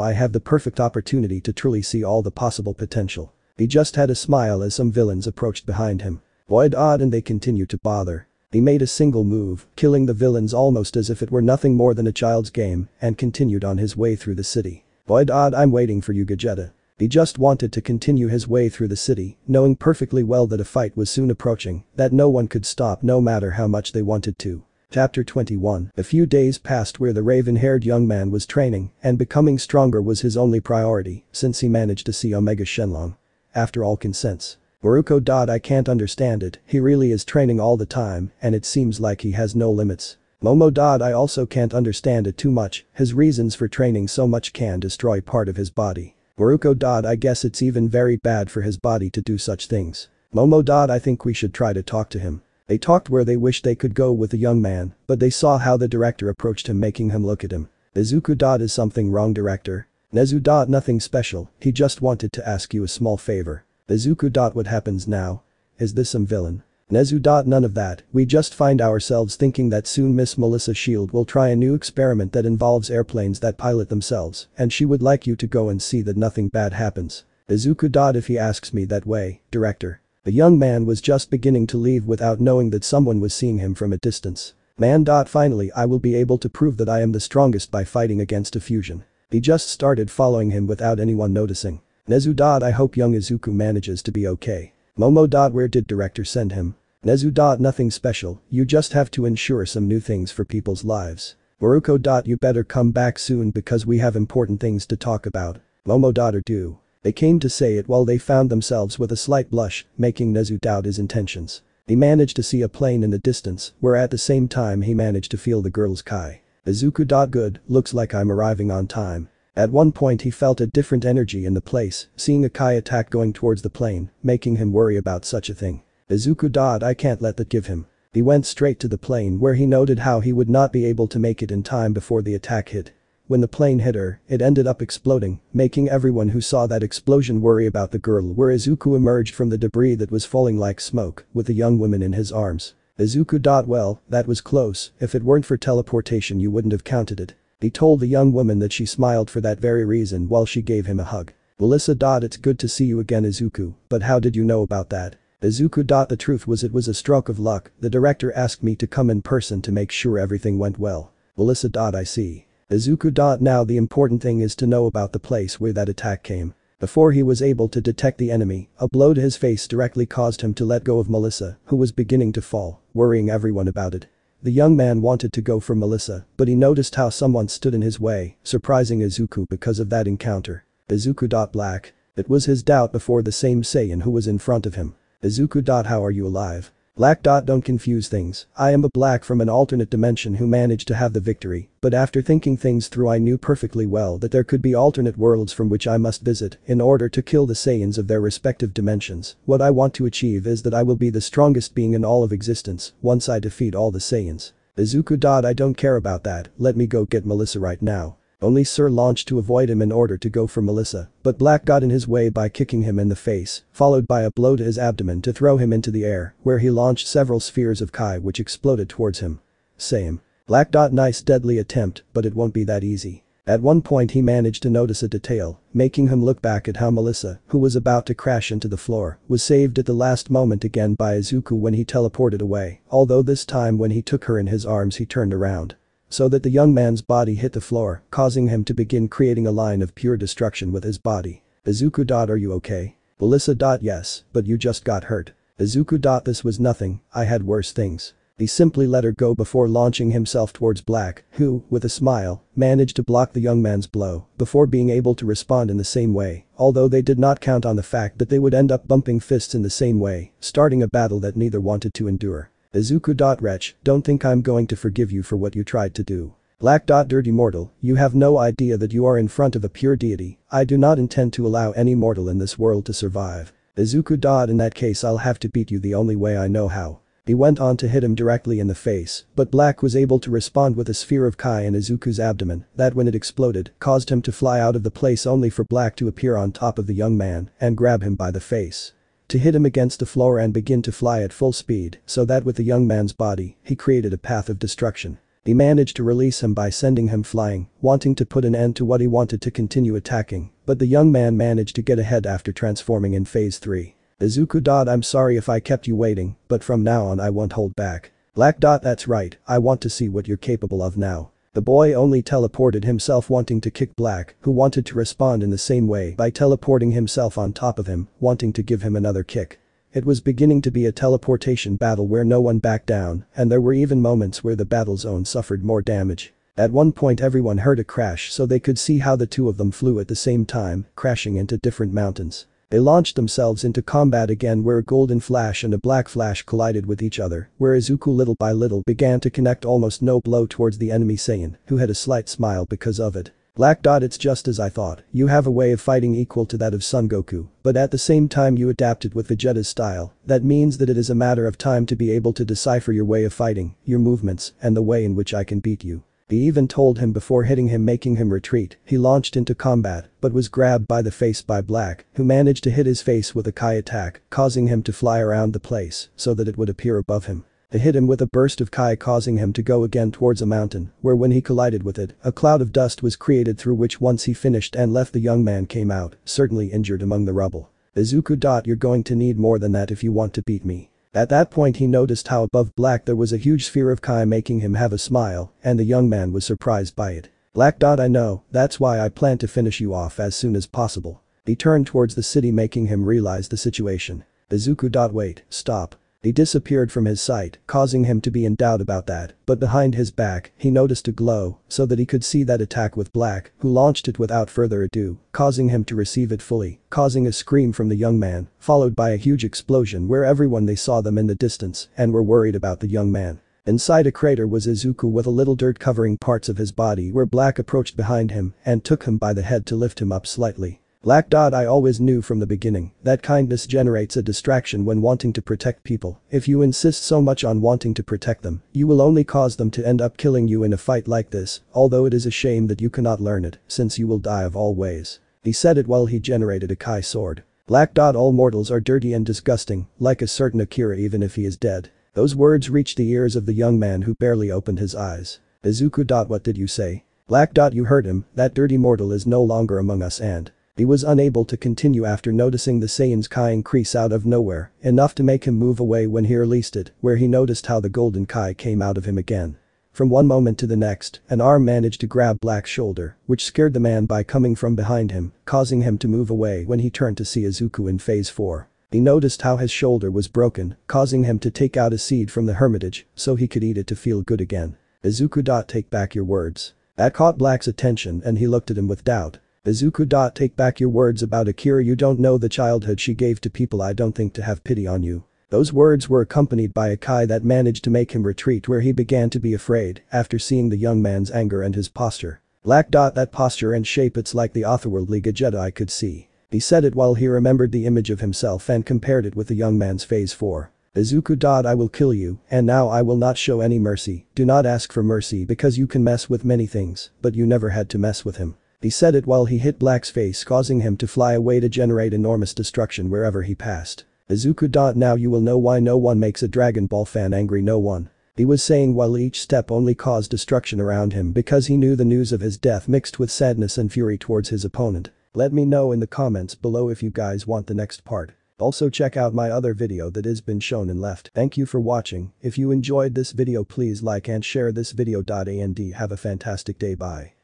I have the perfect opportunity to truly see all the possible potential. He just had a smile as some villains approached behind him. Boy. And they continued to bother. He made a single move, killing the villains almost as if it were nothing more than a child's game, and continued on his way through the city. Boy. I'm waiting for you, Gogeta. He just wanted to continue his way through the city, knowing perfectly well that a fight was soon approaching, that no one could stop no matter how much they wanted to. Chapter 21. A few days passed where the raven-haired young man was training, and becoming stronger was his only priority, since he managed to see Omega Shenlong. After all consents. Boruko. I can't understand it, he really is training all the time and it seems like he has no limits. Momo. I also can't understand it too much, his reasons for training so much can destroy part of his body. Boruko. I guess it's even very bad for his body to do such things. Momo. I think we should try to talk to him. They talked where they wished they could go with the young man, but they saw how the director approached him, making him look at him. Izuku. Is something wrong, director? Nezu. Nothing special, he just wanted to ask you a small favor. Izuku. What happens now? Is this some villain? Nezu. None of that, we just find ourselves thinking that soon Miss Melissa Shield will try a new experiment that involves airplanes that pilot themselves, and she would like you to go and see that nothing bad happens. Izuku. If he asks me that way, director. The young man was just beginning to leave without knowing that someone was seeing him from a distance. Man. Finally I will be able to prove that I am the strongest by fighting against a fusion. He just started following him without anyone noticing. Nezu. I hope young Izuku manages to be okay. Momo. Where did director send him? Nezu. Nothing special, you just have to ensure some new things for people's lives. Boruko. You better come back soon because we have important things to talk about. Momo. Or do. They came to say it while they found themselves with a slight blush, making Nezu doubt his intentions. He managed to see a plane in the distance, where at the same time he managed to feel the girl's kai. Izuku. Good, looks like I'm arriving on time. At one point he felt a different energy in the place, seeing a kai attack going towards the plane, making him worry about such a thing. Izuku. I can't let that give him. He went straight to the plane where he noted how he would not be able to make it in time before the attack hit. When the plane hit her, it ended up exploding, making everyone who saw that explosion worry about the girl, where Izuku emerged from the debris that was falling like smoke, with a young woman in his arms. Izuku. Well, that was close, if it weren't for teleportation you wouldn't have counted it. He told the young woman that she smiled for that very reason while she gave him a hug. Melissa. It's good to see you again, Izuku, but how did you know about that? Izuku. The truth was it was a stroke of luck, the director asked me to come in person to make sure everything went well. Melissa. I see. Izuku. Now the important thing is to know about the place where that attack came. Before he was able to detect the enemy, a blow to his face directly caused him to let go of Melissa, who was beginning to fall, worrying everyone about it. The young man wanted to go for Melissa, but he noticed how someone stood in his way, surprising Izuku because of that encounter. Izuku. Black. It was his doubt before the same Saiyan who was in front of him. Izuku. How are you alive? Black. Don't confuse things, I am a Black from an alternate dimension who managed to have the victory, but after thinking things through I knew perfectly well that there could be alternate worlds from which I must visit in order to kill the Saiyans of their respective dimensions. What I want to achieve is that I will be the strongest being in all of existence once I defeat all the Saiyans. Izuku. I don't care about that, let me go get Melissa right now. Only Sir launched to avoid him in order to go for Melissa, but Black got in his way by kicking him in the face, followed by a blow to his abdomen to throw him into the air, where he launched several spheres of kai which exploded towards him. Same. Black. Nice deadly attempt, but it won't be that easy. At one point he managed to notice a detail, making him look back at how Melissa, who was about to crash into the floor, was saved at the last moment again by Izuku when he teleported away, although this time when he took her in his arms he turned around. So that the young man's body hit the floor, causing him to begin creating a line of pure destruction with his body. Izuku. Are you okay? Melissa. Yes, but you just got hurt. Izuku. This was nothing, I had worse things. He simply let her go before launching himself towards Black, who, with a smile, managed to block the young man's blow before being able to respond in the same way, although they did not count on the fact that they would end up bumping fists in the same way, starting a battle that neither wanted to endure. Izuku. Wretch, don't think I'm going to forgive you for what you tried to do. Black. Dirty mortal, you have no idea that you are in front of a pure deity, I do not intend to allow any mortal in this world to survive. Izuku. In that case I'll have to beat you the only way I know how. He went on to hit him directly in the face, but Black was able to respond with a sphere of kai in Izuku's abdomen that when it exploded caused him to fly out of the place only for Black to appear on top of the young man and grab him by the face. To hit him against the floor and begin to fly at full speed so that with the young man's body, he created a path of destruction. He managed to release him by sending him flying, wanting to put an end to what he wanted to continue attacking, but the young man managed to get ahead after transforming in phase 3. Izuku. I'm sorry if I kept you waiting, but from now on I won't hold back. Black. That's right, I want to see what you're capable of now. The boy only teleported himself wanting to kick Black, who wanted to respond in the same way by teleporting himself on top of him, wanting to give him another kick. It was beginning to be a teleportation battle where no one backed down, and there were even moments where the battle zone suffered more damage. At one point everyone heard a crash so they could see how the two of them flew at the same time, crashing into different mountains. They launched themselves into combat again where a golden flash and a black flash collided with each other, where Izuku little by little began to connect almost no blow towards the enemy Saiyan, who had a slight smile because of it. Black Dot, it's just as I thought, you have a way of fighting equal to that of Son Goku, but at the same time you adapted with Vegeta's style, that means that it is a matter of time to be able to decipher your way of fighting, your movements, and the way in which I can beat you. He even told him before hitting him, making him retreat. He launched into combat, but was grabbed by the face by Black, who managed to hit his face with a Kai attack, causing him to fly around the place so that it would appear above him. They hit him with a burst of Kai, causing him to go again towards a mountain, where when he collided with it, a cloud of dust was created through which once he finished and left the young man came out, certainly injured among the rubble. Izuku. You're going to need more than that if you want to beat me. At that point he noticed how above Black there was a huge sphere of Kai, making him have a smile, and the young man was surprised by it. Black. I know, that's why I plan to finish you off as soon as possible. He turned towards the city, making him realize the situation. Izuku. Wait, stop. He disappeared from his sight, causing him to be in doubt about that, but behind his back, he noticed a glow, so that he could see that attack with Black, who launched it without further ado, causing him to receive it fully, causing a scream from the young man, followed by a huge explosion where everyone they saw them in the distance and were worried about the young man. Inside a crater was Izuku with a little dirt covering parts of his body, where Black approached behind him and took him by the head to lift him up slightly. Black. I always knew from the beginning that kindness generates a distraction when wanting to protect people. If you insist so much on wanting to protect them, you will only cause them to end up killing you in a fight like this, although it is a shame that you cannot learn it, since you will die of all ways. He said it while he generated a Kai sword. Black. All mortals are dirty and disgusting, like a certain Akira, even if he is dead. Those words reached the ears of the young man, who barely opened his eyes. Izuku. What did you say? Black. You heard him, that dirty mortal is no longer among us, and he was unable to continue after noticing the Saiyan's Kai increase out of nowhere, enough to make him move away when he released it, where he noticed how the golden Kai came out of him again. From one moment to the next, an arm managed to grab Black's shoulder, which scared the man by coming from behind him, causing him to move away when he turned to see Izuku in phase 4. He noticed how his shoulder was broken, causing him to take out a seed from the hermitage so he could eat it to feel good again. Izuku. Take back your words. That caught Black's attention and he looked at him with doubt. Izuku. Take back your words about Akira, you don't know the childhood she gave to people, I don't think to have pity on you. Those words were accompanied by a Kai that managed to make him retreat, where he began to be afraid after seeing the young man's anger and his posture. Black. That posture and shape, it's like the otherworldly Gogeta I could see. He said it while he remembered the image of himself and compared it with the young man's phase 4. Izuku. I will kill you, and now I will not show any mercy. Do not ask for mercy because you can mess with many things, but you never had to mess with him. He said it while he hit Black's face, causing him to fly away to generate enormous destruction wherever he passed. Izuku. Now you will know why no one makes a Dragon Ball fan angry, no one. He was saying while each step only caused destruction around him because he knew the news of his death mixed with sadness and fury towards his opponent. Let me know in the comments below if you guys want the next part. Also check out my other video that has been shown in left. Thank you for watching. If you enjoyed this video, please like and share this video. And have a fantastic day. Bye.